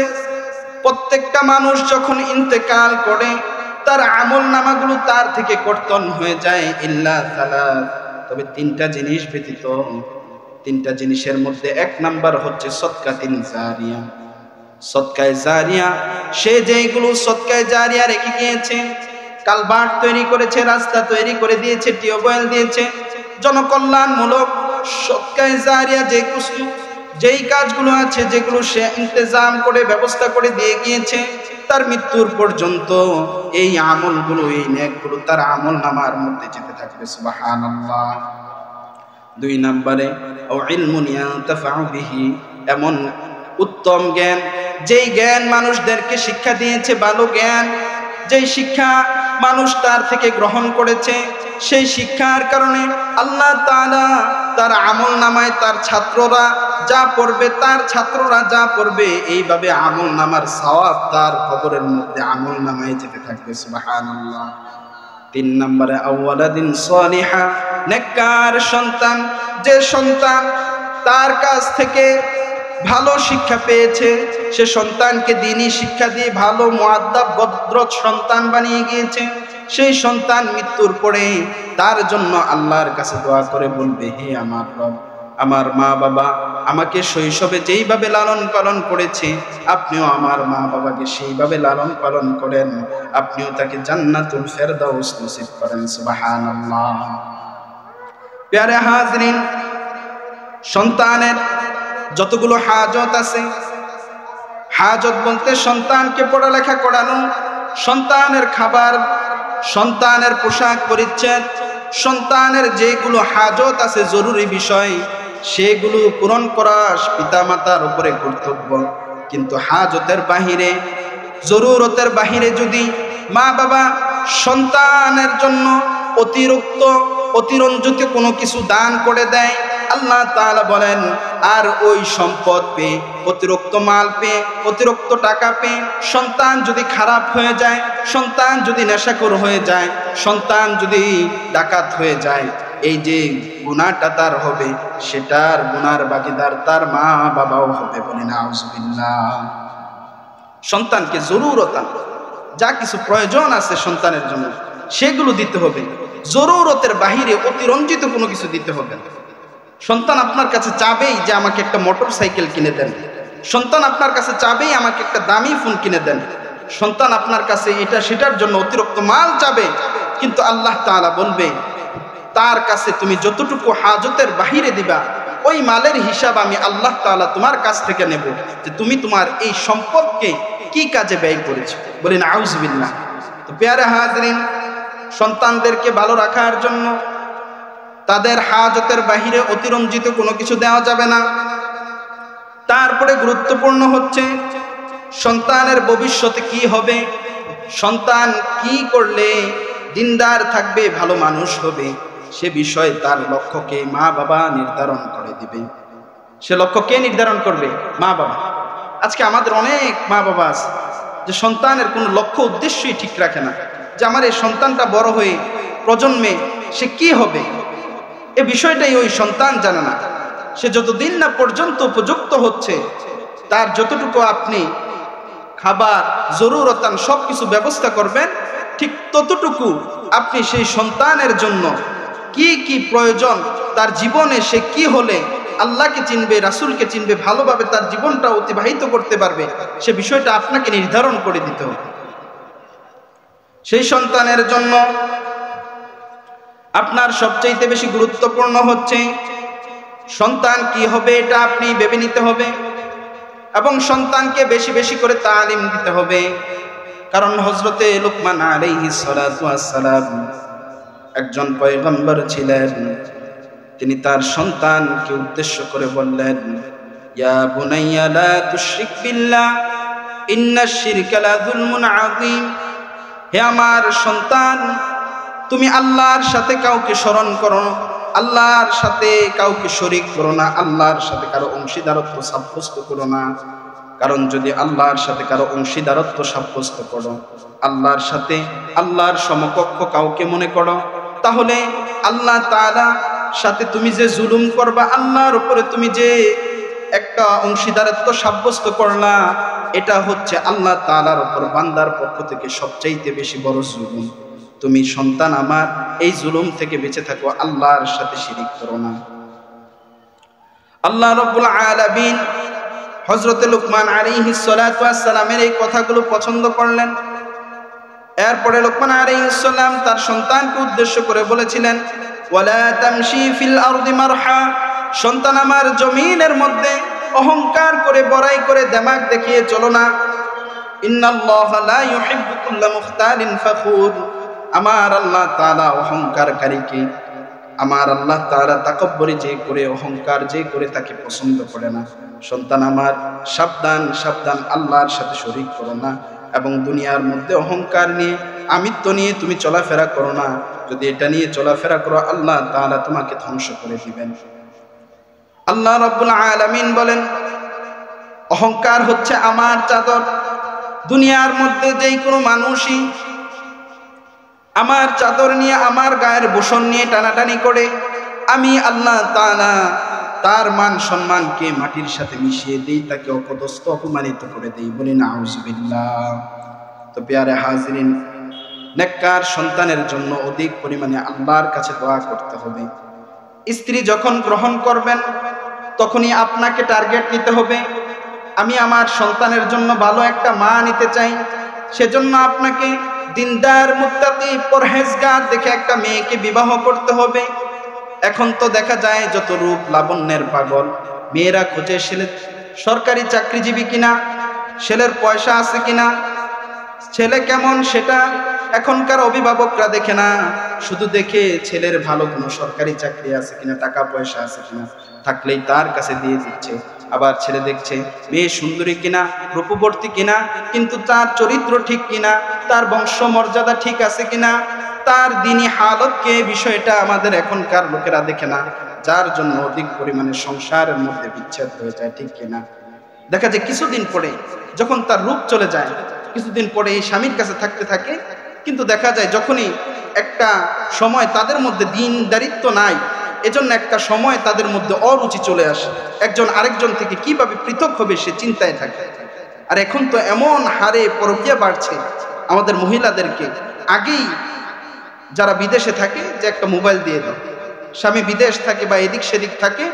প্রত্যেকটা মানুষ যখন ইন্তেকাল করে তার আমল নামাগুলো তার থেকে কর্তন হয়ে যায়, ইল্লা সালাত, তবে তিনটা জিনিস ব্যতীত। তিনটা জিনিসের মধ্যে এক নাম্বার হচ্ছে সদকাতুন জারিয়া। সদকায়ে জারিয়া, সে যেগুলো সদকায়ে জারিয়া রেখে গিয়েছে, কালভার্ট তৈরি করেছে, রাস্তা তৈরি করে দিয়েছে, টিউবওয়েল দিয়েছে, জনকল্যাণমূলক সদকায়ে জারিয়া যেই কাজগুলো আছে, যেগুলো সে ইন্তজাম করে ব্যবস্থা করে দিয়ে গিয়েছে, তার মৃত্যুর পর্যন্ত এই আমলগুলো, এই নেকগুলো তার আমল নামার মধ্যে যেতে থাকবে। সুবহানাল্লাহ। দুই নম্বরে আও ইলমুন ইয়ানতাফাউ বিহি, এমন উত্তম জ্ঞান, যেই জ্ঞান মানুষদেরকে শিক্ষা দিয়েছে, ভালো জ্ঞান, যেই শিক্ষা মানুষ তার থেকে গ্রহণ করেছে, সেই শিক্ষার কারণে আল্লাহ তাআলা তার আমল নামায় তার ছাত্ররা যা পড়বে, তার ছাত্ররা যা পড়বে, এইভাবে আমল নামার সওয়াব তার কবরের মধ্যে আমল নামায় যেতে থাকবে। সুবহানাল্লাহ। তিন নম্বরে আওয়ালাদিন সালিহা, নেককার সন্তান, যে সন্তান তার কাছ থেকে ভালো শিক্ষা পেয়েছে, সে সন্তানকে দ্বীনি শিক্ষা দিয়ে ভালো মুআদ্দাব ভদ্র সন্তান বানিয়ে গিয়েছে, সেই সন্তান মৃত্যুর পরে তার জন্য আল্লাহর কাছে দোয়া করে বলবে, হে আমার রব, আমার মা বাবা আমাকে শৈশবে যেইভাবে লালন পালন করেছে, আপনিও আমার মা বাবাকে সেইভাবে লালন পালন করেন, আপনিও তাকে জান্নাতুল ফেরদাউস নসিব করেন। সুবহানাল্লাহ। প্যারে হাজরিন, সন্তানের যতগুলো হাজত আছে, হাজত বলতে সন্তানকে পড়ালেখা করানো, সন্তানের খাবার, সন্তানের পোশাক পরিচ্ছদ, সন্তানের যেগুলো হাজত আছে, জরুরি বিষয়, সেগুলো পূরণ করা পিতামাতার উপরে কর্তব্য। কিন্তু হাজতের বাহিরে, জরুরতের বাহিরে যদি মা বাবা সন্তানের জন্য অতিরঞ্জিত কোনো কিছু দান করে দেয়, আল্লাহ তাআলা বলেন, আর ওই সম্পদ পেয়ে, অতিরিক্ত মাল পেয়ে, অতিরিক্ত টাকা পেয়ে সন্তান যদি খারাপ হয়ে যায়, সন্তান যদি নেশাখোর হয়ে যায়, সন্তান যদি ডাকাত হয়ে যায়, এই যে গুনাহটা তার হবে, সেটার গুনার ভাগীদার তার মা বাবাও হবে, বলি নাউজুবিল্লাহ। সন্তানকে জরুরতান যা কিছু প্রয়োজন আছে সন্তানের জন্য, সেগুলো দিতে হবে। জরুরতের বাহিরে অতিরঞ্জিত কোনো কিছু দিতে হবে না। সন্তান আপনার কাছে চাবেই যে আমাকে একটা মোটর সাইকেল কিনে দেন, সন্তান আপনার কাছে চাবেই আমাকে একটা দামি ফোন কিনে দেন, সন্তান আপনার কাছে এটা সেটার জন্য অতিরিক্ত মাল চাবে, কিন্তু আল্লাহ তাআলা বলবে, তার কাছে তুমি যতটুকু হাজতের বাহিরে দিবা, ওই মালের হিসাব আমি আল্লাহ তাআলা তোমার কাছ থেকে নেব, যে তুমি তোমার এই সম্পদকে কি কাজে ব্যয় করেছো, বলেন আউযুবিল্লাহ। তো প্যারে হাজরিন, সন্তানদেরকে ভালো রাখার জন্য তাদের হাজতের বাহিরে অতিরঞ্জিত কোনো কিছু দেওয়া যাবে না। তারপরে গুরুত্বপূর্ণ হচ্ছে সন্তানের ভবিষ্যতে কি হবে, সন্তান কি করলে দিনদার থাকবে, ভালো মানুষ হবে, সে বিষয়ে তার লক্ষ্যকে মা বাবা নির্ধারণ করে দিবে। সে লক্ষ্য কে নির্ধারণ করবে? মা বাবা। আজকে আমাদের অনেক মা বাবা আছে যে সন্তানের কোনো লক্ষ্য উদ্দেশ্যই ঠিক রাখে না, যে আমার এই সন্তানটা বড় হয়ে প্রজন্মে সে কি হবে, এ বিষয়টাই ওই সন্তান জানে না। সে যতদিন না পর্যন্ত উপযুক্ত হচ্ছে, তার যতটুকু আপনি খাবার জরুরতান সব কিছু ব্যবস্থা করবেন, ঠিক ততটুকু আপনি সেই সন্তানের জন্য কি কি প্রয়োজন, তার জীবনে সে কি হলে আল্লাহকে চিনবে, রাসূলকে চিনবে, ভালোভাবে তার জীবনটা অতিবাহিত করতে পারবে, সে বিষয়টা আপনাকে নির্ধারণ করে দিতে হবে। সেই সন্তানের জন্য আপনার সবচাইতে বেশি গুরুত্বপূর্ণ হচ্ছে সন্তান কি হবে এটা আপনি ভেবে নিতে হবে, এবং সন্তানকে বেশি বেশি করে তালিম দিতে হবে। কারণ হযরতে লুকমান আলাইহিস সালাতু ওয়াস সালাম একজন পয়গম্বর ছিলেন। তিনি তার সন্তানকে উদ্দেশ্য করে বললেন, ইয়া বুনাইয়া লা তুশরিক বিল্লাহ ইন্নাশ শিরকা লা যুলমুন আযীম। হে আমার সন্তান, তুমি আল্লাহর সাথে কাউকে স্মরণ করো, আল্লাহর সাথে কাউকে শরীক করো না, আল্লাহর সাথে কারো অংশীদারত্ব সাব্যস্ত করো না। কারণ যদি আল্লাহর সাথে কারো অংশীদারত্ব সাব্যস্ত করো, আল্লাহর সাথে আল্লাহর সমকক্ষ কাউকে মনে করো, তাহলে আল্লাহ তাআলা সাথে তুমি যে জুলুম করবা, আল্লাহর উপরে তুমি যে একটা অংশীদারত্ব সাব্যস্ত করলা, এটা হচ্ছে আল্লাহ তাআলার উপর বান্দার পক্ষ থেকে সবচাইতে বেশি বড় জুলুম। তুমি সন্তান আমার এই জুলুম থেকে বেঁচে থাকো, আল্লাহর সাথে শিরিক করো না। আল্লাহ রাব্বুল আলামিন হযরতে লুকমান আলাইহিস সালাতু ওয়াস সালামের এই কথাগুলো পছন্দ করলেন। এরপরে লুকমান আলাইহিস সালাম তার সন্তানকে উদ্দেশ্য করে বলেছিলেন, ওয়ালা তামশি ফিল আরদি মারহা। সন্তান আমার, জমিনের মধ্যে অহংকার করে, বড়াই করে, দেমাগ দেখিয়ে চলো না। ইন্নাল্লাহা লা ইউহিব্বু কুল্লা মুখতালিন ফাখুর। আমার আল্লাহ তাআলা অহংকারকারীকে, আমার আল্লাহ তাআলা তাকাব্বুরি যে করে, অহংকার যে করে, তাকে পছন্দ করে না। সন্তান আমার, সাবধান সাবধান, আল্লাহর সাথে শরীক করো না, এবং দুনিয়ার মধ্যে অহংকার নিয়ে, আমিত্ব নিয়ে তুমি চলাফেরা করো না। যদি এটা নিয়ে চলাফেরা করো, আল্লাহ তাআলা তোমাকে ধ্বংস করে দিবেন। আল্লাহ রাব্বুল আলামিন বলেন, অহংকার হচ্ছে আমার চাদর। দুনিয়ার মধ্যে যেই কোনো মানুষই আমার চাদর নিয়ে, আমার গায়ের বসন নিয়ে টানাটানি করে, আমি আল্লাহ তাআলা তার মান সম্মানকে মাটির সাথে মিশিয়ে দেই, তাকে অপদস্থ, অপমানিত করে দেই। বলি নাউযুবিল্লাহ। তো প্রিয় হাজিরিন, নেককার সন্তানের জন্য অধিক পরিমাণে আল্লাহর কাছে দোয়া করতে হবে। স্ত্রী যখন গ্রহণ করবেন, তখনই আপনাকে টার্গেট নিতে হবে, আমি আমার সন্তানের জন্য ভালো একটা মা নিতে চাই। সেজন্য আপনাকে দিনদার, মুত্তাকি, পরহেজগার দেখে একটা মেয়েকে বিবাহ করতে হবে। এখন তো দেখা যায় যত রূপ লাবণ্যের পাগল, মেয়েরা খোঁজে ছেলে সরকারি চাকরিজীবী কিনা, ছেলের পয়সা আছে কিনা, ছেলে কেমন সেটা এখনকার অভিভাবকরা দেখে না, শুধু দেখে ছেলের ভালো কোনো সরকারি চাকরি আছে কিনা, টাকা পয়সা আছে কিনা, থাকলেই তার কাছে দিয়ে দিচ্ছে। আবার ছেলে দেখছে মেয়ে সুন্দরী কিনা, রূপবর্তী কিনা, কিন্তু তার চরিত্র ঠিক কিনা, তার বংশ মর্যাদা ঠিক আছে কিনা, তার দিনী হালতকে, বিষয়টা আমাদের এখনকার লোকেরা দেখে না, যার জন্য অধিক পরিমাণে সংসারের মধ্যে বিচ্ছেদ হয়ে যায়। ঠিক কিনা? দেখা যায় কিছুদিন পরে যখন তার রূপ চলে যায়, কিছুদিন পরে এই স্বামীর কাছে থাকতে থাকে, কিন্তু দেখা যায় যখনই একটা সময় তাদের মধ্যে দিনদারিত্ব নাই, এজন্য একটা সময় তাদের মধ্যে অরুচি চলে আসে, একজন আরেকজন থেকে কিভাবে পৃথক হবে সে চিন্তায় থাকে। আর এখন তো এমন হারে পরকীয়া বাড়ছে, আমাদের মহিলাদেরকে আগেই যারা বিদেশে থাকে যে একটা মোবাইল দিয়ে দাও, স্বামী বিদেশ থাকে বা এদিক সেদিক থাকে,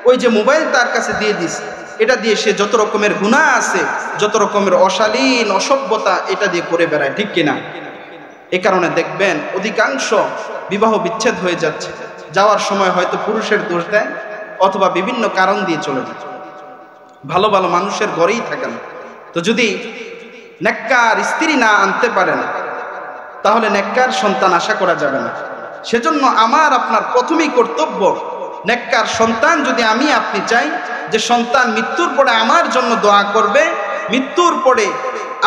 ওই যে মোবাইল তার কাছে দিয়ে দিস, এটা দিয়ে সে যত রকমের গুনাহ আছে, যত রকমের অশালীন, অসভ্যতা, এটা দিয়ে করে বেড়ায়। ঠিক কিনা? এ কারণে দেখবেন অধিকাংশ বিবাহ বিচ্ছেদ হয়ে যাচ্ছে। যাওয়ার সময় হয়তো পুরুষের দোষ দেয়, অথবা বিভিন্ন কারণ দিয়ে চলে যায়, ভালো ভালো মানুষের ঘরেই থাকে না। তো যদি নেককার স্ত্রী না আনতে পারেন, তাহলে নেককার সন্তান আশা করা যাবে না। সেজন্য আমার আপনার প্রথমেই কর্তব্য, নেককার সন্তান যদি আমি আপনি চাই যে সন্তান মৃত্যুর পরে আমার জন্য দোয়া করবে, মৃত্যুর পরে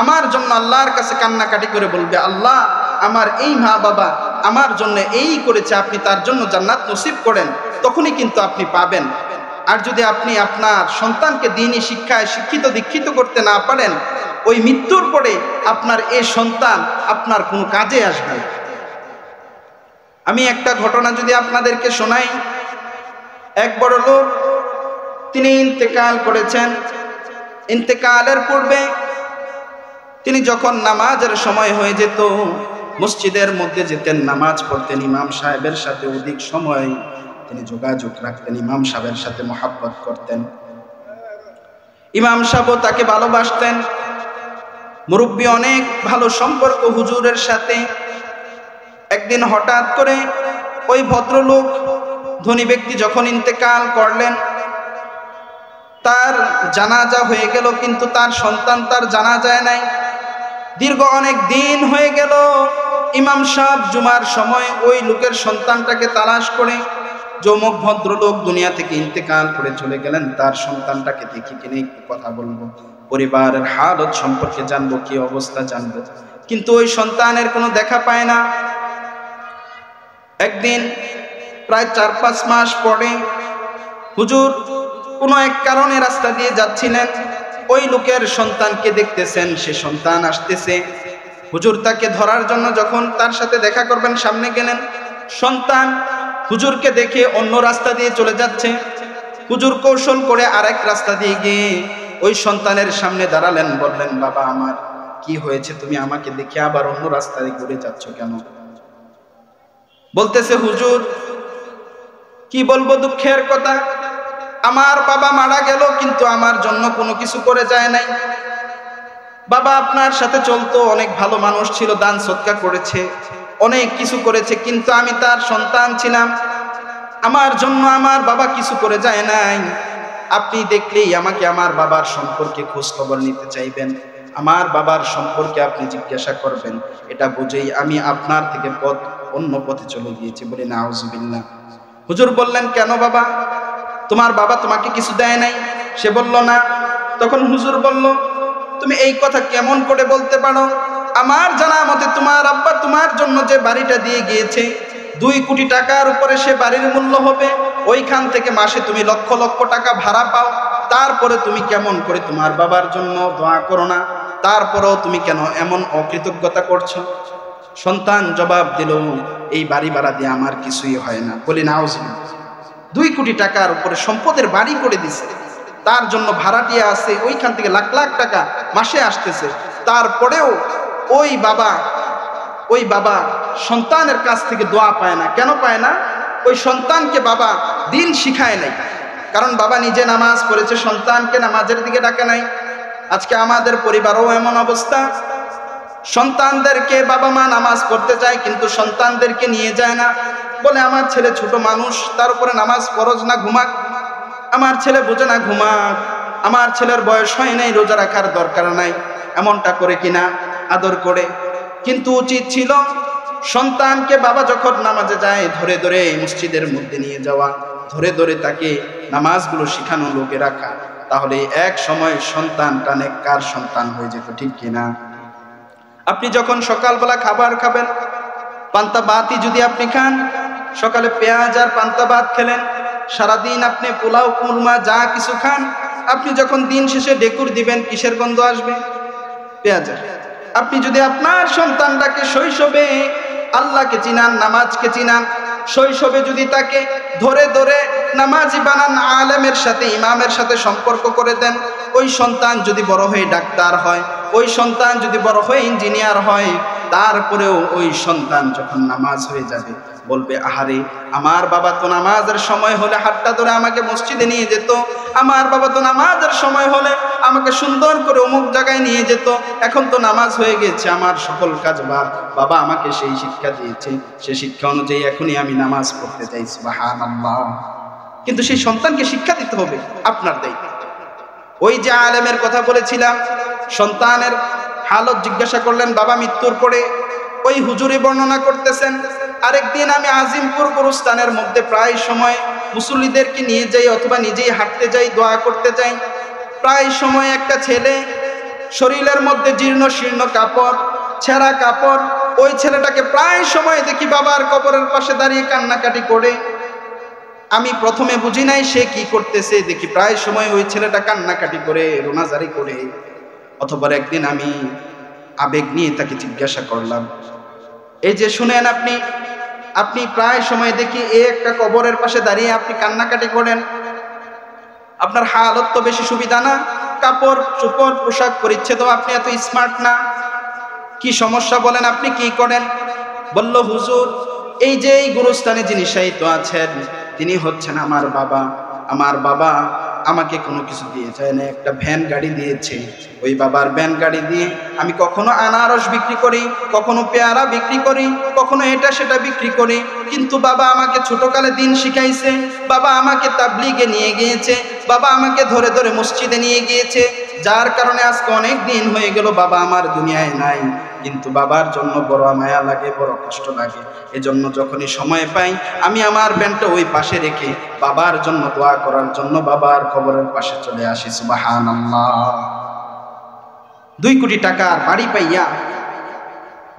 আমার জন্য আল্লাহর কাছে কান্নাকাটি করে বলবে, আল্লাহ আমার এই মা বাবা আমার জন্য এই করেছে, আপনি তার জন্য জান্নাত নসিব করেন, তখনই কিন্তু আপনি পাবেন। আর যদি আপনি আপনার সন্তানকে দ্বীনি শিক্ষায় শিক্ষিত দীক্ষিত করতে না পারেন, ওই মৃত্যুর পরে আপনার এই সন্তান আপনার কোনো কাজে আসবে। আমি একটা ঘটনা যদি আপনাদেরকে শোনাই, এক বড় লোক, তিনি ইন্তেকাল করেছেন। ইন্তেকালের পূর্বে তিনি যখন নামাজের সময় হয়ে যেত, মসজিদের মধ্যে যেতেন, নামাজ পড়তেন, ইমাম সাহেবের সাথে অধিক সময় তিনি যোগাযোগ রাখতেন, ইমাম সাহেবের সাথে মহাব্বত করতেন। ইমাম সাহেবও তাকে ভালোবাসতেন। মুরব্বী, অনেক ভালো সম্পর্ক হুজুরের সাথে। একদিন হঠাৎ করে ওই ভদ্রলোক, ধনী ব্যক্তি যখন ইন্তেকাল করলেন, তার জানাজা হয়ে গেল, কিন্তু তার সন্তান তার জানাজায় নাই। দীর্ঘ অনেক দিন হয়ে গেল। ইমাম সাহেব জুমার সময় ওই লোকের সন্তানটাকে তালাশ করে, যমুক ভদ্রলোক দুনিয়া থেকে ইন্তেকাল করে চলে গেলেন, তার সন্তানটাকে দেখি কিনে একটু কথা বলবো, পরিবারের হালত সম্পর্কে জানবো, কি অবস্থা জানবো, কিন্তু ওই সন্তানের কোনো দেখা পায় না। একদিন প্রায় 4-5 মাস পরে হুজুর কোনো এক কারণে রাস্তা দিয়ে যাচ্ছিলেন, ওই লোকের সন্তানকে দেখতেছেন, সে সন্তান আসতেছে। হুজুর তাকে ধরার জন্য যখন তার সাথে দেখা করবেন সামনে গেলেন, সন্তান হুজুরকে দেখে অন্য রাস্তা দিয়ে চলে যাচ্ছে। হুজুর কৌশল করে আরেক রাস্তা দিয়ে গিয়ে ওই সন্তানের সামনে দাঁড়ালেন, বললেন, বাবা আমার কি হয়েছে, তুমি আমাকে দেখে আবার অন্য রাস্তায় ঘুরে যাচ্ছ কেন? বলতেছে, হুজুর কি বলবো, দুঃখের কথা, আমার বাবা মারা গেল, কিন্তু আমার জন্য কোনো কিছু করে যায় নাই। বাবা আপনার সাথে চলতো, অনেক ভালো মানুষ ছিল, দান সদকা করেছে, অনেক কিছু করেছে, কিন্তু আমি তার সন্তান ছিলাম, আমার জন্য আমার বাবা কিছু করে যায় নাই। আপনি দেখলেই আমাকে আমার বাবার সম্পর্কে খোঁজ খবর নিতে চাইবেন, আমার বাবার সম্পর্কে আপনি জিজ্ঞাসা করবেন, এটা বুঝেই আমি আপনার থেকে অন্য পথে চলে গিয়েছি। বলি নাউজুবিল্লাহ। হুজুর বললেন, কেন বাবা, তোমার বাবা তোমাকে কিছু দেয় নাই? সে বলল না। তখন হুজুর বলল, তুমি এই কথা কেমন করে বলতে পারো? আমার জানা মতে তোমার আব্বা তোমার জন্য যে বাড়িটা দিয়ে গিয়েছে, 2 কোটি টাকার উপরে সে বাড়ির মূল্য হবে, ওইখান থেকে মাসে তুমি লক্ষ লক্ষ টাকা ভাড়া পাও, তারপরে তুমি কেমন করে তোমার বাবার জন্য দোয়া করো না? তারপরেও তুমি কেন এমন অকৃতজ্ঞতা করছো? সন্তান জবাব দিল, এই বাড়ি ভাড়া দিয়ে আমার কিছুই হয় না। বলি নাউজুবিল্লাহ। 2 কোটি টাকার উপরে সম্পদের বাড়ি করে দিছে, তার জন্য ভাড়াটিয়া আছে, ওইখান থেকে লাখ লাখ টাকা মাসে আসতেছে, তারপরেও ওই বাবা সন্তানের কাছ থেকে দোয়া পায় না। কেন পায় না? ওই সন্তানকে বাবা দিন শিখায় নাই, কারণ বাবা নিজে নামাজ পড়েছে, সন্তানকে নামাজের দিকে ডাকে নাই। আজকে আমাদের পরিবারও এমন অবস্থা, সন্তানদেরকে বাবা মা নামাজ পড়তে চায়, কিন্তু সন্তানদেরকে নিয়ে যায় না। বলে, আমার ছেলে ছোট মানুষ, তার উপরে নামাজ ফরজ না, ঘুমাক, আমার ছেলে বোঝে না, ঘুমাক, আমার ছেলের বয়স হয় নাই, রোজা রাখার দরকার নাই, এমনটা করে কিনা আদর করে। কিন্তু উচিত ছিল সন্তানকে বাবা যখন নামাজে যায় ধরে ধরে মসজিদের মধ্যে নিয়ে যাওয়া, ধরে ধরে তাকে নামাজগুলো শিখানো, লোকে রাখা, তাহলে এক সময় সন্তানটা নেককার সন্তান হয়ে যেত, ঠিক কিনা? আপনি যখন সকালবেলা খাবার খাবেন, পান্তা ভাতই যদি আপনি খান, সকালে পেঁয়াজ আর পান্তা ভাত খেলেন, সারাদিন আপনি পোলাও কুরমা যা কিছু খান, আপনি যখন দিন শেষে ডেকুর দিবেন, কিসের গন্ধ আসবে? পেঁয়াজের। আপনি যদি আপনার সন্তানটাকে শৈশবে আল্লাহকে চিনান, নামাজকে চিনান, শৈশবে যদি তাকে ধরে ধরে নামাজি বানান, আলেমের সাথে ইমামের সাথে সম্পর্ক করে দেন, ওই সন্তান যদি বড় হয়ে ডাক্তার হয়, ওই সন্তান যদি বড় হয়ে ইঞ্জিনিয়ার হয়, তারপরেও ওই সন্তান যখন নামাজ হয়ে যাবে বলবে, আহারে আমার বাবা তো নামাজের সময় হলে হাতটা ধরে আমাকে মসজিদে নিয়ে যেত, আমার বাবা তো নামাজের সময় হলে আমাকে সুন্দর করে অমুক জায়গায় নিয়ে যেত, এখন তো নামাজ হয়ে গেছে, আমার সকল কাজ বাদ, বাবা আমাকে সেই শিক্ষা দিয়েছে, সে শিক্ষা অনুযায়ী এখনই আমি নামাজ পড়তে চাই। সুবহানাল্লাহ। কিন্তু সেই সন্তানকে শিক্ষা দিতে হবে, আপনার দায়িত্ব। ওই যে আলেমের কথা বলেছিলাম, সন্তানের হালত জিজ্ঞাসা করলেন বাবা মৃত্যুর পরে, ওই হুজুরি বর্ণনা করতেছেন, আরেকদিন আমি আজিমপুর গুরুস্থানের মধ্যে প্রায় সময় মুসল্লিদেরকে নিয়ে যাই অথবা নিজেই হাঁটতে যাই, দোয়া করতে যাই। প্রায় সময় একটা ছেলে, শরীরের মধ্যে জীর্ণ শীর্ণ কাপড়, ছেঁড়া কাপড়, ওই ছেলেটাকে প্রায় সময় দেখি বাবার কবরের পাশে দাঁড়িয়ে কান্নাকাটি করে। আমি প্রথমে বুঝি নাই সে কি করতেছে, দেখি প্রায় সময় ওই ছেলেটা কান্নাকাটি করে, রোনাজারি করে। অথবা একদিন আমি আবেগ নিয়ে তাকে জিজ্ঞাসা করলাম, এই যে শুনেন, আপনি প্রায় সময় দেখি একটা কবরের পাশে দাঁড়িয়ে আপনি কান্নাকাটি করেন, আপনার হালত তো বেশি সুবিধা না, কাপড় চোপড় পোশাক পরিচ্ছদ আপনি এত স্মার্ট না, কি সমস্যা বলেন, আপনি কি করেন? বলল, হুজুর এই যে এই গুরুস্থানে যিনি শায়িত আছেন, তিনি হচ্ছেন আমার বাবা। আমার বাবা আমাকে কোনো কিছু দিয়ে যায় না, একটা ভ্যান গাড়ি দিয়েছে। ওই বাবার ভ্যান গাড়ি দিয়ে আমি কখনো আনারস বিক্রি করি, কখনো পেয়ারা বিক্রি করি, কখনো এটা সেটা বিক্রি করি। কিন্তু বাবা আমাকে ছোটকালে দিন শিখাইছে, বাবা আমাকে তাবলীগে নিয়ে গিয়েছে, বাবা আমাকে ধরে ধরে মসজিদে নিয়ে গিয়েছে, যার কারণে আজকে অনেক দিন হয়ে গেল বাবা আমার দুনিয়ায় নাই। কিন্তু বাবার জন্য বড় মায়া লাগে, বড় কষ্ট লাগে। এজন্য যখনই সময় পাই আমি আমার ব্যানটা ওই পাশে রেখে বাবার জন্য দোয়া করার জন্য বাবার কবরের পাশে চলে আসি। সুবহানাল্লাহ। 2 কোটি টাকার বাড়ি পাইয়া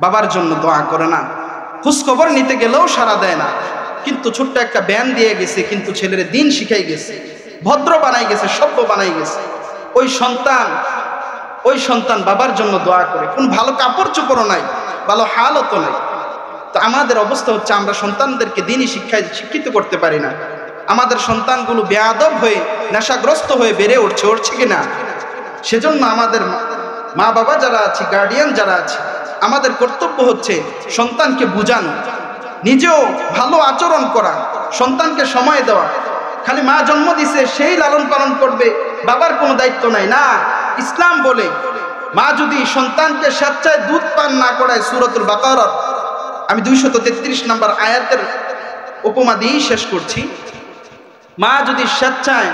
বাবার জন্য দোয়া করে না, খোঁজ খবর নিতে গেলেও সাড়া দেয় না। কিন্তু ছোট্ট একটা ব্যান দিয়ে গেছে, কিন্তু ছেলের দিন শিখাই গেছে, ভদ্র বানাই গেছে, সভ্য বানাই গেছে। ওই সন্তান বাবার জন্য দোয়া করে, কোন ভালো কাপড় চোপড়ও নাই, ভালো হালতও নাই। তো আমাদের অবস্থা হচ্ছে আমরা সন্তানদেরকে দিনই শিক্ষায় শিক্ষিত করতে পারি না। আমাদের সন্তানগুলো বেয়াদব হয়ে নেশাগ্রস্ত হয়ে বেড়ে উঠছে কিনা। সেজন্য আমাদের মা বাবা যারা আছে, গার্ডিয়ান যারা আছে, আমাদের কর্তব্য হচ্ছে সন্তানকে বুঝানো, নিজেও ভালো আচরণ করা, সন্তানকে সময় দেওয়া। খালি মা জন্ম দিছে সেই লালন পালন করবে, বাবার কোনো দায়িত্ব নাই না। ইসলাম বলে মা যদি সন্তানকে স্বেচ্ছায় দুধ পান না করায়, সূরাতুল বাকারা আমি 233 নম্বর আয়াতের উপমা দিয়ে শেষ করছি। মা যদি স্বেচ্ছায়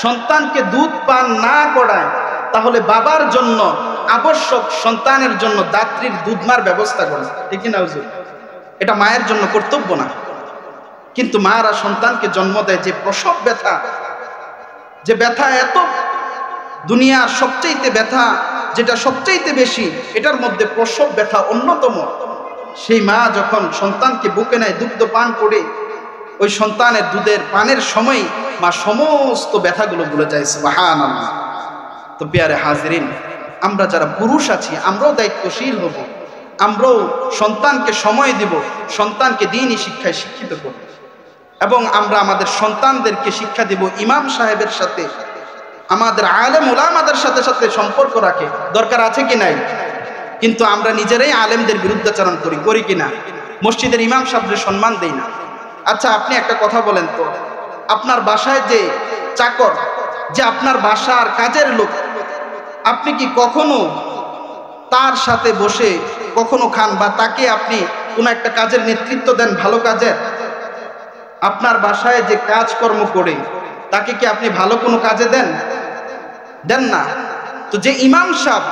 সন্তানকে দুধ পান না করায়, তাহলে বাবার জন্য আবশ্যক সন্তানের জন্য দাত্রীর দুধমার ব্যবস্থা করে, ঠিক না হুজুর? এটা মায়ের জন্য কর্তব্য না। কিন্তু মারা সন্তানকে জন্ম দেয়, যে প্রসব ব্যথা, যে ব্যথা এত দুনিয়ার সবচাইতে ব্যথা, যেটা সবচাইতে বেশি, এটার মধ্যে প্রসব ব্যথা অন্যতম। সেই মা যখন সন্তানকে বুকে নেয়, দুগ্ধ পান করে, ওই সন্তানের দুধের পানের সময় মা সমস্ত ব্যথাগুলো ভুলে যায়। সুবহানাল্লাহ। তো প্রিয় হাজিরিন, আমরা যারা পুরুষ আছি আমরাও দায়িত্বশীল হব, আমরাও সন্তানকে সময় দিব, সন্তানকে দ্বীনি শিক্ষায় শিক্ষিত করব, এবং আমরা আমাদের সন্তানদেরকে শিক্ষা দিব ইমাম সাহেবের সাথে, আমাদের আলেম উলামাদের সাথে সাথে সম্পর্ক রাখে। দরকার আছে কি নাই? কিন্তু আমরা নিজেরাই আলেমদের বিরুদ্ধাচরণ করি কিনা? মসজিদের ইমাম সাহেবদের সম্মান দেই না। আচ্ছা, আপনি একটা কথা বলেন তো, আপনার বাসায় যে চাকর, যে আপনার বাসার কাজের লোক, আপনি কি কখনো তার সাথে বসে কখনো খান, বা তাকে আপনি কোনো একটা কাজের নেতৃত্ব দেন, ভালো কাজের? আপনার বাসায় যে কাজকর্ম করে তাকে কি আপনি ভালো কোনো কাজে দেন না? তো যে ইমাম সাহেব,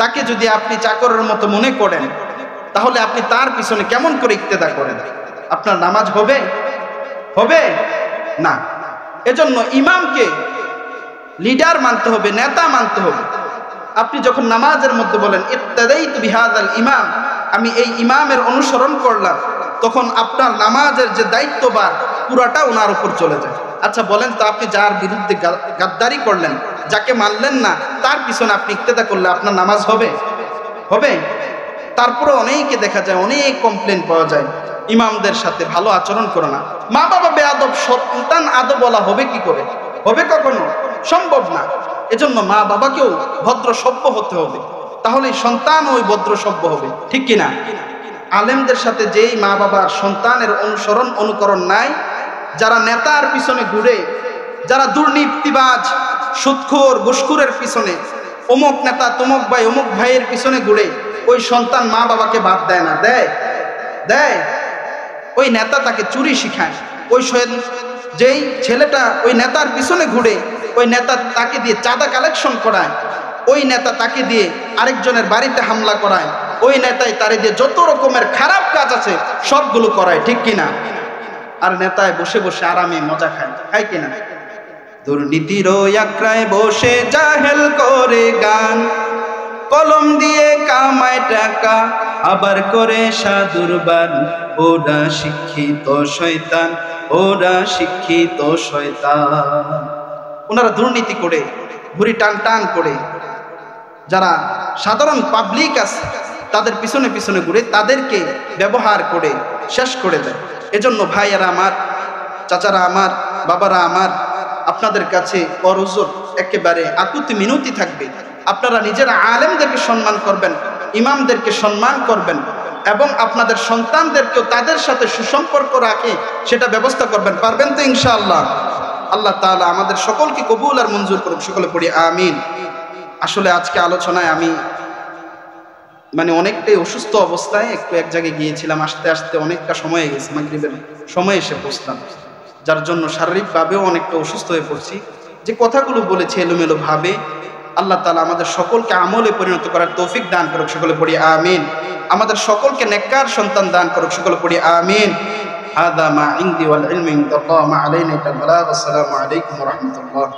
তাকে যদি আপনি চাকরের মতো মনে করেন, তাহলে আপনি তার পিছনে কেমন করে ইক্তেদা করেন? আপনার নামাজ হবে না। এজন্য ইমামকে লিডার মানতে হবে, নেতা মানতে হবে। আপনি যখন নামাজের মধ্যে বলেন ইক্তাদাইতু বিহাযাল ইমাম, আমি এই ইমামের অনুসরণ করলাম, তখন আপনার নামাজের যে দায়িত্বভার পুরাটা ওনার উপর চলে যায়। আচ্ছা বলেন তো, আপনি যার বিরুদ্ধে গাদ্দারি করলেন, যাকে মানলেন না, তার পিছনে আপনি ইক্তেদা করলে আপনার নামাজ হবে? তারপরে অনেকে দেখা যায়, অনেক কমপ্লেন পাওয়া যায়, ইমামদের সাথে ভালো আচরণ করে না। মা বাবা বেয়াদব, সন্তান আদব বলা হবে কি করে? হবে কখনো? সম্ভব না। এজন্য মা বাবাকেও ভদ্র সভ্য হতে হবে, তাহলে সন্তান ওই ভদ্র সভ্য হবে, ঠিক কিনা? আলেমদের সাথে যেই মা বাবার সন্তানের অনুকরণ নাই, যারা নেতার পিছনে ঘুরে, যারা দুর্নীতিবাজ, সুদখোর, ঘুষখোরের পিছনে, অমুক নেতা তমুক ভাই অমুক ভাইয়ের পিছনে ঘুরে, ওই সন্তান মা বাবাকে বাদ দেয় না। দেয় ওই নেতা তাকে চুরি শিখায়। যেই ছেলেটা ওই নেতার পিছনে ঘুরে, ওই নেতা তাকে দিয়ে চাঁদা কালেকশন করায়, ওই নেতা তাকে দিয়ে আরেকজনের বাড়িতে হামলা করায়, ওই নেতাই তারে দিয়ে যত রকমের খারাপ কাজ আছে সবগুলো করায়, ঠিক কিনা? আর নেতায় বসে বসে আরামে মজা খায় কিনা? দুর্নীতির আক্রায় বসে জাহেল করে গান, কলম দিয়ে কামায় টাকা, আবার করে সাধুর বান। ওরা শিক্ষিত শয়তান, ওরা শিক্ষিত শয়তান। ওনারা দুর্নীতি করে, ভুঁড়ি টান করে, যারা সাধারণ পাবলিক আছে তাদের পিছনে পিছনে ঘুরে তাদেরকে ব্যবহার করে শেষ করে দেয়। এজন্য ভাইয়েরা আমার, চাচারা আমার, বাবারা আমার, আপনাদের কাছে করজোর একেবারে আকুতি মিনতি থাকবে, আপনারা নিজেরা আলেমদেরকে সম্মান করবেন, ইমামদেরকে সম্মান করবেন, এবং আপনাদের সন্তানদেরকেও তাদের সাথে সুসম্পর্ক রাখে সেটা ব্যবস্থা করবেন। পারবেন তো ইনশাআল্লাহ? আল্লাহ তাআলা আমাদের সকলকে কবুল আর মঞ্জুর করুক, সকলে পড়ি আমিন। আসলে আজকে আলোচনায় আমি অনেকটাই অসুস্থ অবস্থায় একটু এক জায়গায় গিয়েছিলাম, আসতে আসতে অনেকটা সময় গেছে, মাগরিবের সময় এসে পৌঁছলাম, যার জন্য শারীরিকভাবেও অনেকটা অসুস্থ হয়ে পড়ছি। যে কথাগুলো বলেছি এলোমেলো ভাবে, আল্লাহ তাআলা আমাদের সকলকে আমলে পরিণত করার তৌফিক দান করুক, সকলে পড়ি আমিন। আমাদের সকলকে নেককার সন্তান দান করুক, সকলে পড়ি আমিন। হাদা মা ইনদি ওয়াল ইলমু ইনদাল্লাহ মা আলাইনা ইল্লাল বালাগ। আসসালামু আলাইকুম ওয়া রাহমাতুল্লাহ।